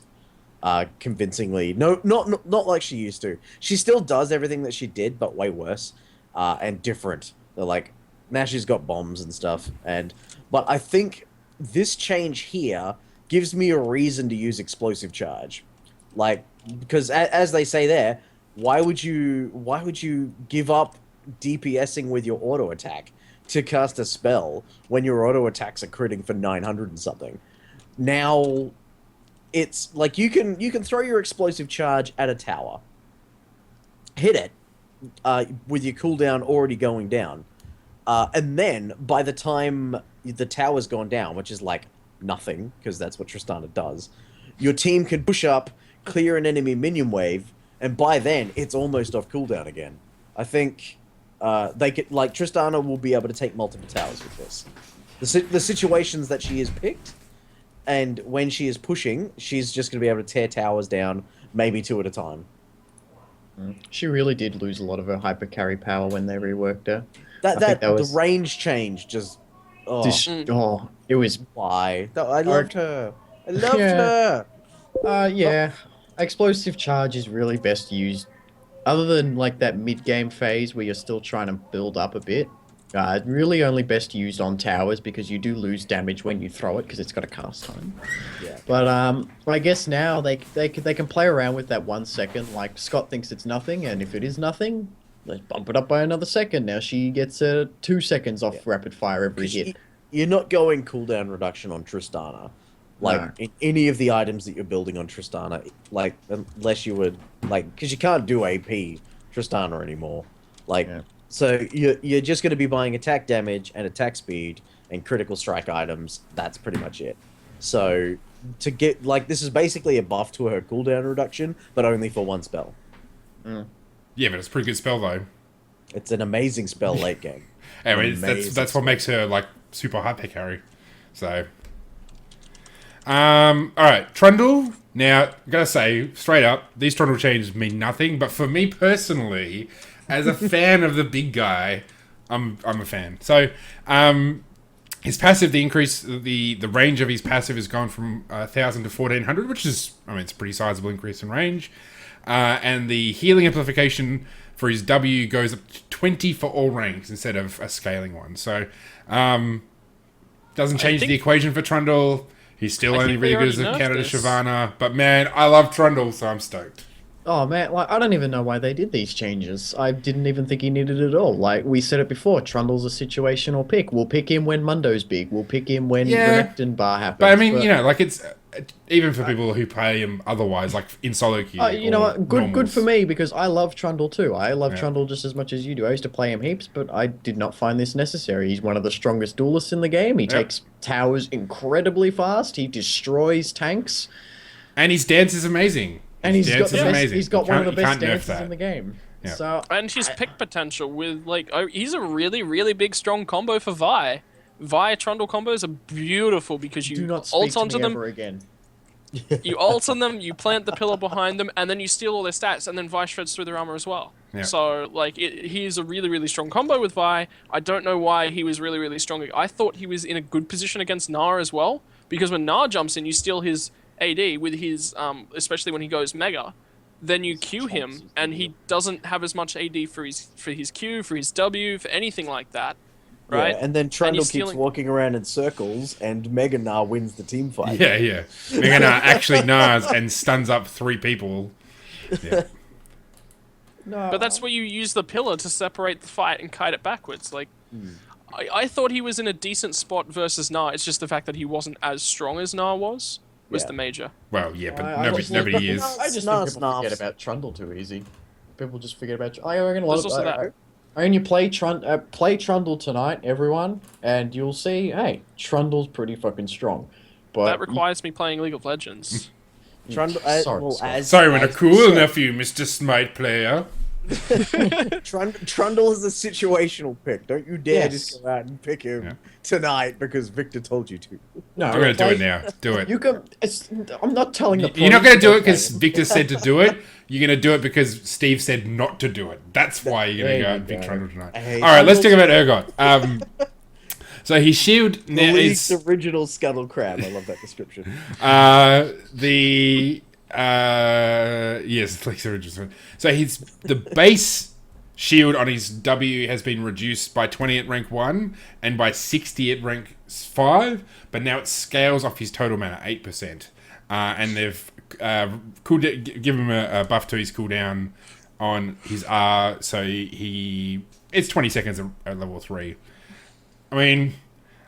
convincingly. No, not like she used to. She still does everything that she did, but way worse and different. Like, now she's got bombs and stuff. But I think this change here gives me a reason to use explosive charge. Like, because as they say there, why would you give up DPSing with your auto attack to cast a spell when your auto attacks are critting for 900 and something? Now, it's like you can throw your explosive charge at a tower, hit it with your cooldown already going down, and then by the time the tower's gone down, which is like nothing because that's what Tristana does, your team can push up, clear an enemy minion wave, and by then it's almost off cooldown again. I think they could, like, Tristana will be able to take multiple towers with this. The situations that she is picked, and when she is pushing, she's just going to be able to tear towers down, maybe 2 at a time.
She really did lose a lot of her hyper carry power when they reworked her.
The range change just. Oh,
it was.
Why? I loved her. I loved her.
Yeah. Explosive charge is really best used, other than like that mid-game phase where you're still trying to build up a bit. Really only best used on towers because you do lose damage when you throw it because it's got a cast time.
Yeah.
But I guess now they can play around with that 1 second. Like Scott thinks it's nothing, and if it is nothing, let's bump it up by another second. Now she gets 2 seconds off rapid fire every hit.
You're not going cooldown reduction on Tristana. Like, in any of the items that you're building on Tristana, like, unless you would, like, because you can't do AP Tristana anymore. Like, so you're just going to be buying attack damage and attack speed and critical strike items. That's pretty much it. So, to get, like, this is basically a buff to her cooldown reduction, but only for 1 spell.
Yeah, but it's a pretty good spell, though.
It's an amazing spell late game.
Anyway, that's what makes her, like, super hyper carry. So... alright, Trundle. Now, I gotta say, straight up, these Trundle changes mean nothing, but for me personally, as a fan of the big guy, I'm a fan. So, his passive, the range of his passive has gone from 1,000 to 1,400, which is, I mean, it's a pretty sizable increase in range. And the healing amplification for his W goes up to 20 for all ranks instead of a scaling one. So, doesn't change the equation for Trundle. He's still only really good as a counter to Shyvana. But man, I love Trundle, so I'm stoked.
Oh man, like I don't even know why they did these changes. I didn't even think he needed it at all. Like we said it before, Trundle's a situational pick. We'll pick him when Mundo's big. We'll pick him when Renekton bar happens.
But I mean, you know, like it's even for people who play him otherwise, like in solo queue.
You know what? Good for me because I love Trundle too. I love Trundle just as much as you do. I used to play him heaps, but I did not find this necessary. He's one of the strongest duelists in the game. He takes towers incredibly fast. He destroys tanks,
and his dance is amazing.
And he's got one of the best dances in the game.
Yeah.
So
and his pick potential with he's a really big strong combo for Vi. Vi Trundle combos are beautiful because you
do not
ult
speak to
onto
me
them.
ever again.
You ult on them, you plant the pillar behind them, and then you steal all their stats, and then Vi shreds through their armor as well.
Yeah.
So he's a really strong combo with Vi. I don't know why he was really strong. I thought he was in a good position against Gnar as well, because when Gnar jumps in, you steal his AD with his, especially when he goes Mega, then you Q him, and he doesn't have as much AD for his Q, for his W, for anything like that, right?
Yeah, and then Trundle keeps walking around in circles, and Mega Gnar wins the team fight.
Yeah. Mega Gnar actually Gnars and stuns up 3 people. Yeah.
No,
But that's where you use the pillar to separate the fight and kite it backwards. Like, I thought he was in a decent spot versus Gnar. It's just the fact that he wasn't as strong as Gnar was the major.
Well, yeah, but nobody is.
I just think people forget about Trundle too easy. People just forget about. I reckon a lot
There's also that.
I mean, you play Trundle tonight, everyone, and you'll see. Hey, Trundle's pretty fucking strong. But
That requires me playing League of Legends.
Trundle,
Sorry, we're not cool enough for you, Mr. Smite player.
Trundle is a situational pick. Don't you dare just go out and pick him tonight because Victor told you to.
No,
I'm going to do it now. Do it.
You can. I'm not telling the.
You're not going to do it because Victor said to do it. You're going to do it because Steve said not to do it. That's why you're going to go and pick Trundle tonight. All right, let's talk about Urgot. So his shield now is
the original Scuttle Crab. I love that description.
Yes, League's original. So the base shield on his W has been reduced by 20 at rank 1 and by 60 at rank 5, but now it scales off his total mana 8%. And they've given him a buff to his cooldown on his R, so it's 20 seconds at level 3. I mean,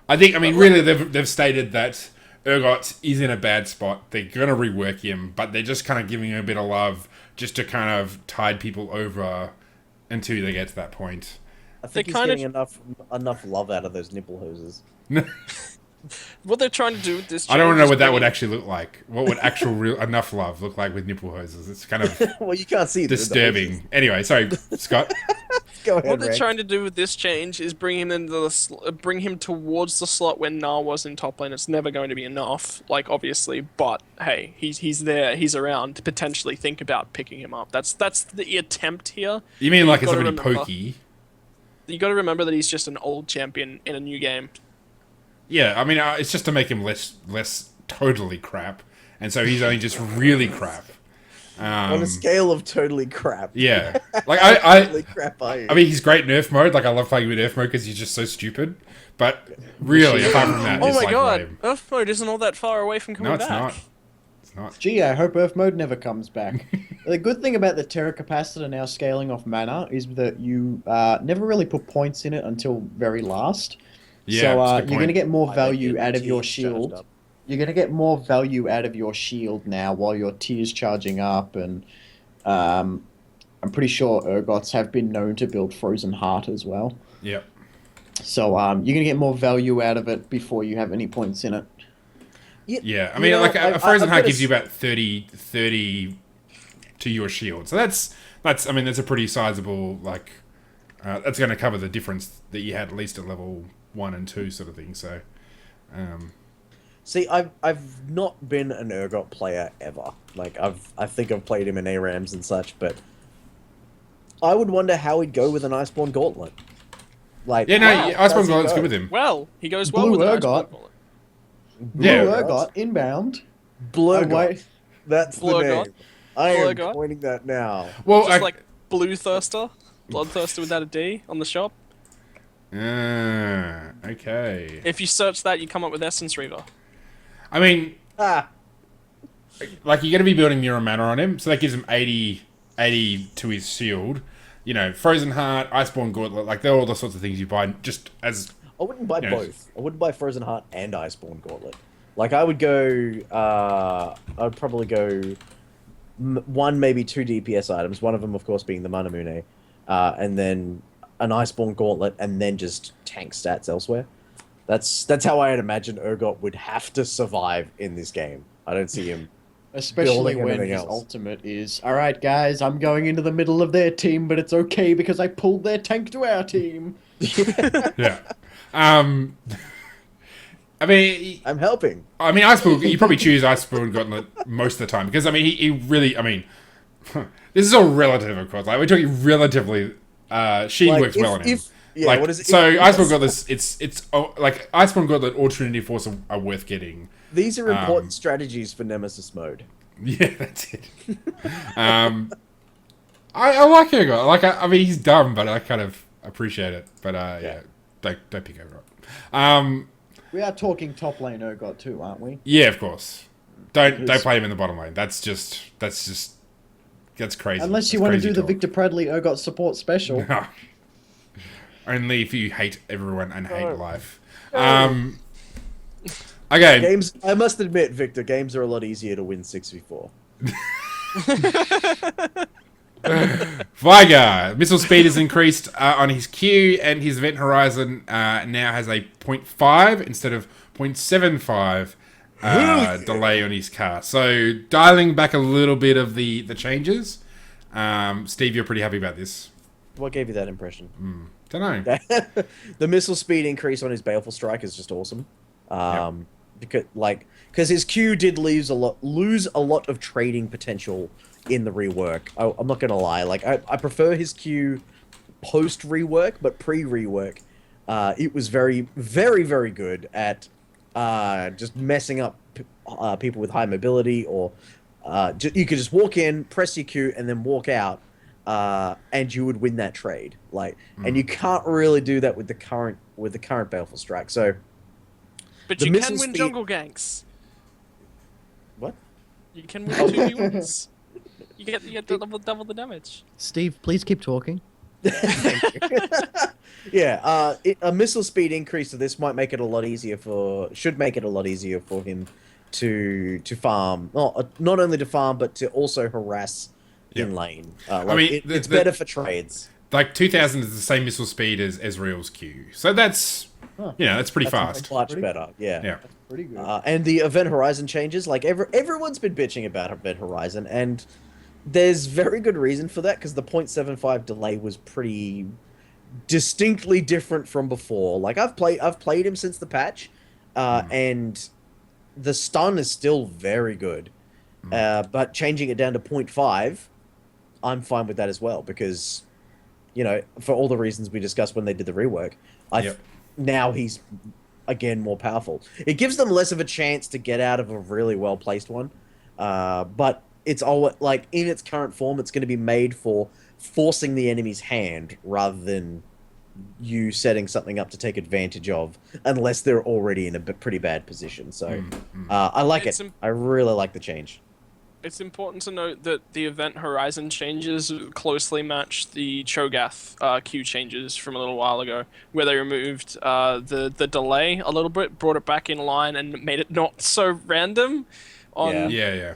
really, they've stated that Urgot is in a bad spot. They're going to rework him, but they're just kind of giving him a bit of love just to kind of tide people over until they get to that point.
I think he's getting enough love out of those nipple hoses.
What they're trying to do with this...
I don't know what that would actually look like. What would enough love look like with nipple hoses? It's kind of
well, you can't see
disturbing. Anyway, sorry, Scott.
Go ahead,
what they're trying to do with this change is bring him towards the slot when Gnar was in top lane. It's never going to be enough, obviously, but hey, he's there, he's around to potentially think about picking him up. That's the attempt here.
You mean like somebody pokey?
You got to remember that he's just an old champion in a new game.
Yeah, I mean, it's just to make him less totally crap, and so he's only just really crap.
On a scale of totally crap.
Yeah, I
totally crap are you?
I mean, he's great nerf mode. I love playing with nerf mode because he's just so stupid. But really, apart from that,
oh my god,
lame.
Earth mode isn't all that far away from coming back.
No, it's not. It's not.
Gee, I hope Earth mode never comes back. The good thing about the Terra Capacitor now scaling off mana is that you never really put points in it until very last.
Yeah,
so you're going to get more value out of your shield. You're going to get more value out of your shield now while your tier's charging up, and I'm pretty sure Urgots have been known to build Frozen Heart as well.
Yep.
So you're going to get more value out of it before you have any points in it.
Yeah, I mean, a Frozen Heart gives you about 30 to your shield. So that's a pretty sizable, that's going to cover the difference that you had at least at level 1 and 2 sort of thing. So,
see, I've not been an Urgot player ever. I think I've played him in ARAMs and such, but I would wonder how he'd go with an Iceborne Gauntlet. Like,
Yeah, no,
how
Iceborne
does he
Gauntlet's
go?
good with him.
Well, he goes well
Blue
with an
Urgot.
Iceborne Gauntlet.
Blue
Yeah.
Urgot inbound.
Blurgot.
Wait.
That's the
Blurgot.
name. I am
Blurgot.
coining that now.
Well,
Just like Blue Thirster, Bloodthirster without a D on the shop.
Okay.
If you search that, you come up with Essence Reaver.
I mean,
Ah,
like, you're going to be building Neural Mana on him, so that gives him 80 to his shield. You know, Frozen Heart, Iceborne Gauntlet, like, they're all the sorts of things you buy just as...
I wouldn't buy
Yes.
both. I wouldn't buy Frozen Heart and Iceborne Gauntlet. Like, I would go. I'd probably go one, maybe two DPS items. One of them, of course, being the Manamune, and then an Iceborne Gauntlet, and then just tank stats elsewhere. That's how I'd imagine Urgot would have to survive in this game. I don't see him.
Especially
Building
when
anything
his
else.
ultimate is, alright guys, I'm going into the middle of their team, but it's okay because I pulled their tank to our team.
Yeah. I mean,
I'm helping.
Iceborne, you probably choose Iceborne Gauntlet most of the time, because, I mean, he really, I mean, this is all relative, of course. Like, we're talking relatively, she
Like,
works well on him.
Yeah,
Like,
what is it?
so
If-
Iceborne Gauntlet, like, Iceborne Gauntlet or Trinity Force are worth getting.
These are important strategies for Nemesis mode.
Yeah, that's it. I like Urgot. Like, I mean, he's dumb, but I kind of appreciate it. But yeah, don't pick Urgot.
We are talking top lane Urgot too, aren't we?
Yeah, of course. Don't play him in the bottom lane. That's crazy.
Unless you
That's
want to
crazy
do the
talk.
Victor Pradley Urgot support special.
Only if you hate everyone and hate
Oh.
life. Okay.
Games. I must admit, Victor, games are a lot easier to win 6v4.
Vigar. Missile speed is increased on his Q, and his event horizon now has a 0.5 instead of 0.75 delay on his car. So dialing back a little bit of the changes. Steve, you're pretty happy about this.
What gave you that impression?
Don't know.
The missile speed increase on his Baleful Strike is just awesome. Because his Q did lose a lot of trading potential in the rework. I'm not gonna lie, like I prefer his Q post rework, but pre rework, it was very, very, very good at just messing up people with high mobility, or you could just walk in, press your Q, and then walk out, and you would win that trade. And you can't really do that with the current Baleful Strike. So.
But
The
you
missile
can win
speed-
jungle ganks.
What?
You can win 2v1s. You get double the damage.
Steve, please keep talking.
Yeah, a missile speed increase of this might make it a lot easier should make it a lot easier for him to farm. Not only to farm, but to also harass in lane. It's better for trades.
Like 2000 is the same missile speed as Ezreal's Q. So that's that's pretty fast.
Much better, yeah.
Yeah.
Pretty good.
And the Event Horizon changes, like everyone's been bitching about Event Horizon, and there's very good reason for that, because the 0.75 delay was pretty distinctly different from before. Like I've played him since the patch, and the stun is still very good. But changing it down to 0.5, I'm fine with that as well, because for all the reasons we discussed when they did the rework, now he's again more powerful. It gives them less of a chance to get out of a really well placed one, but it's all like in its current form, it's going to be made for forcing the enemy's hand rather than you setting something up to take advantage of, unless they're already in a pretty bad position. So I like it. I really like the change.
It's important to note that the Event Horizon changes closely match the Cho'Gath Q changes from a little while ago, where they removed the delay a little bit, brought it back in line, and made it not so random.
Yeah.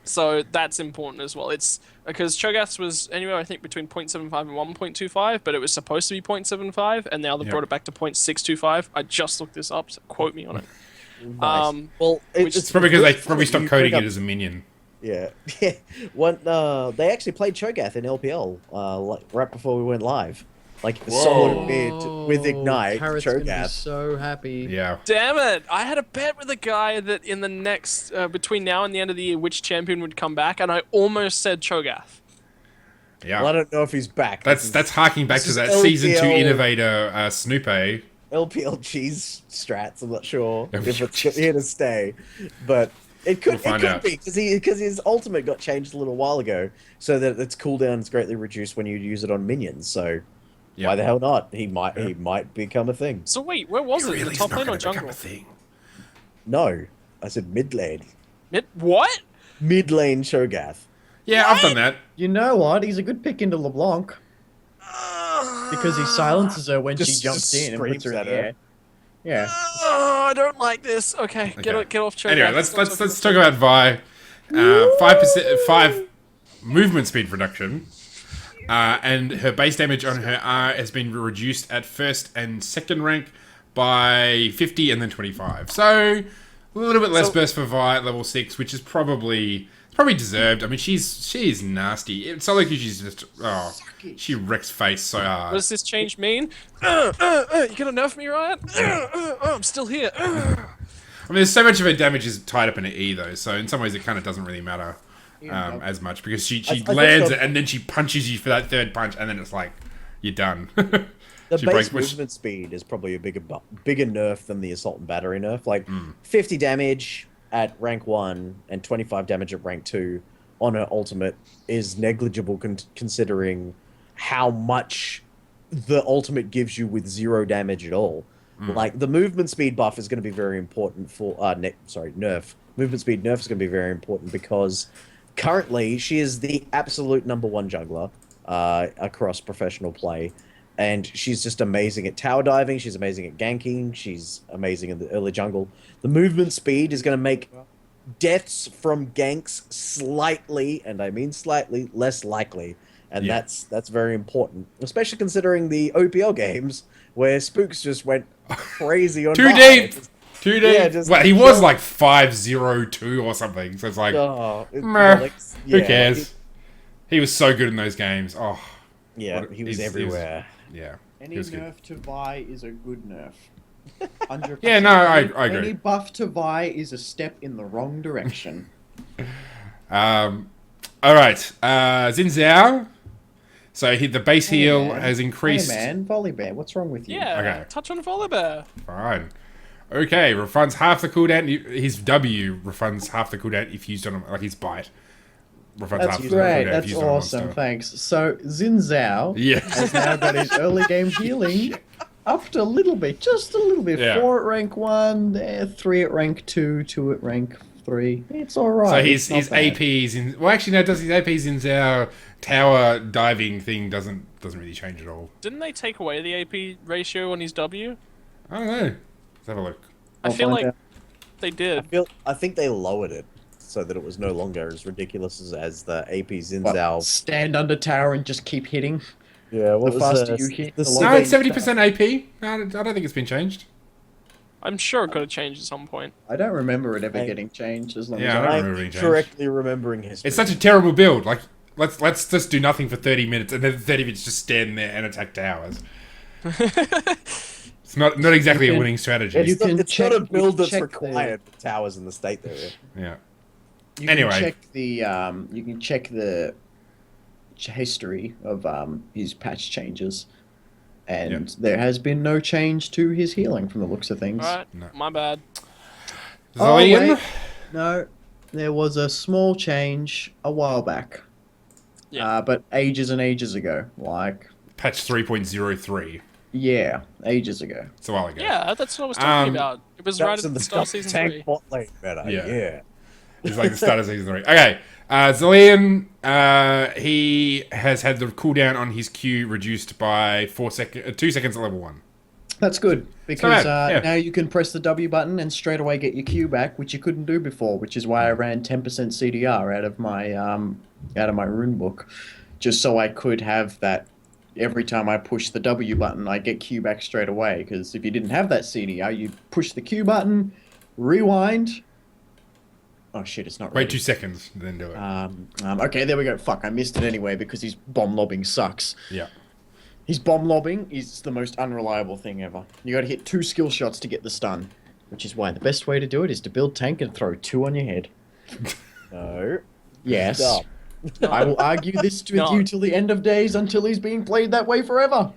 So that's important as well. It's because Cho'Gath's was anywhere, I think, between 0.75 and 1.25, but it was supposed to be 0.75, and now they brought it back to 0.625. I just looked this up, so quote me on it.
Nice. Well,
It's probably because they probably stopped coding it as a minion.
Yeah. They actually played Cho'Gath in LPL right before we went live. Like solid mid with Ignite,
Carrot's gonna be
Cho'Gath.
so happy.
Yeah.
Damn it! I had a bet with a guy that in the next, between now and the end of the year, which champion would come back, and I almost said Cho'Gath.
Yeah.
Well, I don't know if he's back.
That's harking back to
is
that season 2
LPL
innovator Snoopy.
LPL cheese strats. I'm not sure if
LPL
it's here to stay, but it could
We'll find
it could
out.
be because his ultimate got changed a little while ago, so that its cooldown is greatly reduced when you use it on minions. So
Yeah.
why the hell not? He might become a thing.
So wait, where was it?
Really,
The
it's
top
not
lane or
going to become
jungle?
a thing.
No, I said mid lane.
What?
Mid lane Shogath.
Yeah, I've done that.
You know what? He's a good pick into LeBlanc because he silences her when she
Just
jumps in and puts her in
screams
the
at her.
air. Yeah.
Oh, I don't like this. Okay, get off track.
Anyway, let's talk about Vi. 5 movement speed reduction, and her base damage on her R has been reduced at first and second rank by 50 and then 25. So a little bit less burst for Vi at level 6, which is probably deserved. I mean, she's nasty. It's not like she's just she wrecks face so hard.
What does this change mean? You gonna nerf me, Ryan? I'm still here.
I mean, there's so much of her damage is tied up in an E, though, so in some ways it kind of doesn't really matter as much, because she lands it and then she punches you for that third punch, and then it's like, you're done.
The
She
base
breaks-
movement speed is probably a bigger nerf than the assault and battery nerf. Like 50 damage at rank 1 and 25 damage at rank 2 on her ultimate is negligible considering how much the ultimate gives you with 0 damage at all. Like, the movement speed buff is going to be very important for nerf. Movement speed nerf is going to be very important because currently she is the absolute #1 jungler across professional play, and she's just amazing at tower diving. She's amazing at ganking. She's amazing in the early jungle. The movement speed is going to make deaths from ganks slightly, and I mean slightly, less likely. And that's very important, especially considering the OPL games where Spooks just went crazy on
Too
Vi.
deep! Too deep!
Yeah, just
well, he was like 5-0-2 or something, so it's like, meh, who cares? He was so good in those games. Oh,
He was everywhere.
yeah.
Any
He was good.
nerf to Vi is a good nerf. 100%.
Yeah, no, I agree.
Any buff to Vi is a step in the wrong direction.
Alright, Xin Zhao. So the base heal
man.
has increased.
Hey man, Volleybear, what's wrong with you?
Yeah,
Okay.
touch on Volibear.
Fine. Okay, refunds half the cooldown. His W refunds half the cooldown if used on him, like his bite. Refunds
That's
half the
great.
cooldown if
That's
used on a
awesome.
monster.
Thanks. So Xin Zhao
Yeah.
has now got his early game healing upped a little bit, just a little bit.
Yeah.
4 at rank 1, 3 at rank 2, 2 at rank 3. It's all right.
So
It's
his
not bad.
APs in does his APs in Zhao tower diving thing doesn't really change at all.
Didn't they take away the AP ratio on his W?
I don't know. Let's have a look.
I
I'll
feel
find
like
out.
they did.
I think they lowered it so that it was no longer as ridiculous as the AP Xin
What,
Zhao.
stand under tower and just keep hitting.
Yeah, what
The
was
faster you hit, the
the
longer
No,
Civic-
it's 70% AP. No, I don't think it's been changed.
I'm sure it could have changed at some point.
I don't remember it ever
Hey.
getting changed as long
Yeah, I
as
don't
I...
remember being
I'm
changed.
correctly remembering history.
It's such a terrible build. Like, let's just do nothing for 30 minutes, and then 30 minutes just stand there and attack towers. It's not exactly
You
a
can-
winning strategy.
you can
it's
check-
not a build that's
check
required for towers in the state they're in.
Yeah.
You
Anyway.
can check the history of his patch changes, and there has been no change to his healing from the looks of things.
Alright,
No.
my bad.
Zillion?
wait. No, there was a small change a while back.
Yeah.
But ages and ages ago, like
Patch 3.03.
yeah, ages ago.
It's a while ago.
Yeah, that's what I was talking
Um,
about. It was right
That's
at
in
the
the
start of
stuff
season
tank
3.
bot lane better.
Yeah.
Yeah.
It's like the start of season 3. Okay. Zillion, he has had the cooldown on his Q reduced by 2 seconds at level 1.
That's good because
bad, yeah.
now you can press the W button and straight away get your Q back, which you couldn't do before. Which is why I ran 10% CDR out of my rune book, just so I could have that every time I push the W button, I get Q back straight away. Because if you didn't have that CDR, you push the Q button, rewind. Oh shit, it's not ready.
Wait 2 seconds, then do it.
Okay, there we go. Fuck, I missed it anyway because his bomb lobbing sucks.
Yeah.
His bomb lobbing is the most unreliable thing ever. You gotta hit 2 skill shots to get the stun. Which is why the best way to do it is to build tank and throw 2 on your head.
No.
Yes.
Stop.
I will argue this with
No.
you till the end of days until he's being played that way forever.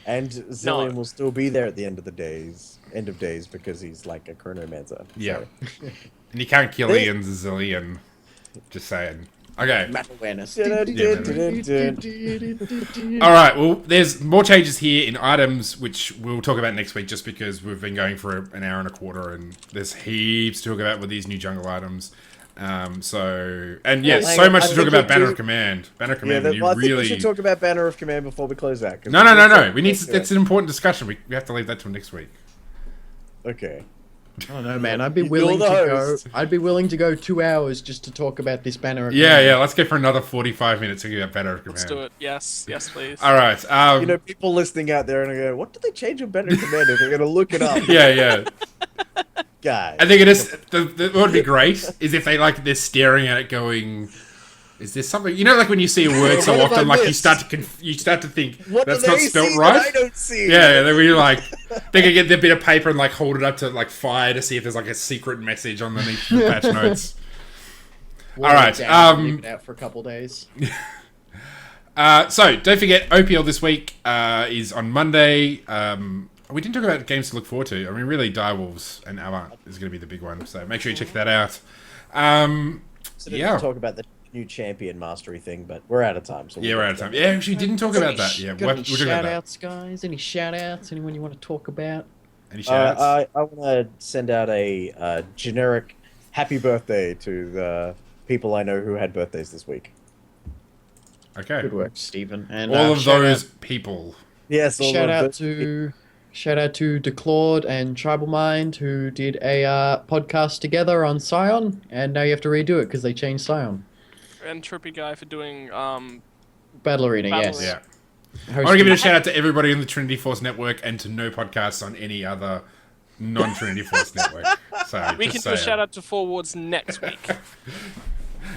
And Zillion will still be there at the end of days, because he's like a chronomancer.
Yeah.
So.
And you can't kill
They-
Ian's a zillion. Just saying. Okay.
Map awareness.
All right. Well, there's more changes here in items, which we'll talk about next week, just because we've been going for an hour and a quarter, and there's heaps to talk about with these new jungle items. So
Well,
much
I
to talk
think
about
we
Banner
do-
of Command. Banner of
Yeah,
Command.
I think we
really
should talk about Banner of Command before we close out. 'cause
no. We need. It's an important discussion. We have to leave that till next week.
Okay.
I don't know, man. I'd be
You're
willing
the
to go.
host.
I'd be willing to go 2 hours just to talk about this banner.
Yeah. Let's go for another 45 minutes to about Banner of Command.
Let's do it. Yes, please.
All right.
You know, people listening out there and go, "What did they change in Banner of Command?" If they're gonna look it up,
Yeah.
guys.
I think it is. What would be great is if they're staring at it, going, "Is there something?" You know, like when you see a word so
What have
often,
I
like you
missed?
start to think
What
that's
do
not
they
spelt
see
right.
that I don't see?
Yeah, they were like, they could get their bit of paper and like hold it up to like fire to see if there's like a secret message underneath the patch notes. All right.
Leave it out for a couple days.
So don't forget, OPL this week is on Monday. We didn't talk about games to look forward to. I mean, really, Direwolves and Avant is going to be the big one. So make sure you check that out.
So didn't talk about the new champion mastery thing, but we're out of time. So
Yeah, we're out of time. Yeah, actually, didn't talk about that. Yeah,
Got any
we'll talk about
shout
that.
outs, guys? Any shout outs? Anyone you want to talk about?
Any shout outs?
I want to send out a generic happy birthday to the people I know who had birthdays this week.
Okay.
Good work, Stephen. And
All of
shout
those people.
Yes, all
Shout
of
out to Declawed and Tribal Mind, who did a podcast together on Scion, and now you have to redo it because they changed Scion.
And Trippy Guy for doing
Battle Arena,
Battle
yes.
Yeah. I want to give it a shout out to everybody in the Trinity Force network and to no podcasts on any other non-Trinity Force network. So
we can do a shout out to Forwards next week.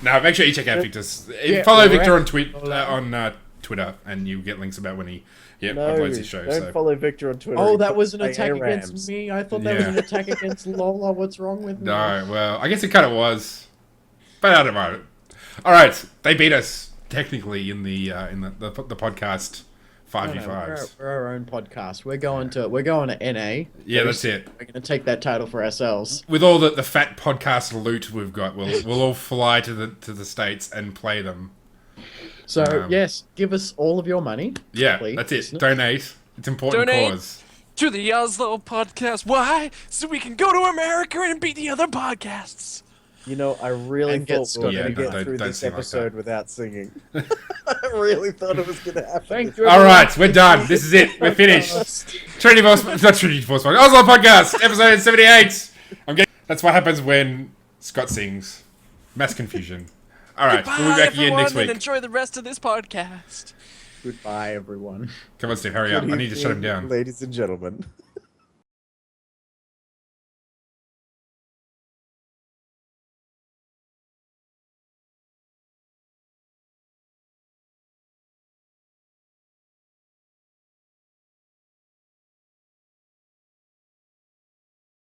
Now, make sure you check out Victor's.
Yeah,
Follow
we're
Victor
at-
on Twitter, and you get links about when he
No,
uploads his show.
don't
So.
follow Victor on Twitter.
Oh,
He
that
puts
was an
my
attack
ARAMs.
against me. I thought that was
Yeah.
an attack against Lola. What's wrong with me?
No, well, I guess it kind of was, but I don't mind it. All right, they beat us technically in the podcast 5v5s.
We're our own podcast. We're going to NA.
Yeah, that's it.
We're going to take that title for ourselves.
With all the fat podcast loot we've got, we'll all fly to the States and play them.
So yes, give us all of your money.
Yeah,
please.
that's it. Donate. It's important
Donate.
cause.
To the OzLoL podcast. Why? So we can go to America and beat the other podcasts.
You know, I really
And get
thought we were
Scott.
going to
Yeah,
get
don't-
through
don't
this
sing like
episode
that.
without singing. I really thought it was going to happen.
Thank you.
All
everyone.
right, we're done. This is it. We're finished. Trinity Force, not Trinity Force, OzLoL podcast, episode 78. That's what happens when Scott sings. Mass confusion. All right,
Goodbye,
we'll be back again
everyone,
next
and
week.
enjoy the rest of this podcast.
Goodbye, everyone.
Come on, Steve, hurry up. I need to shut him down.
Ladies and gentlemen.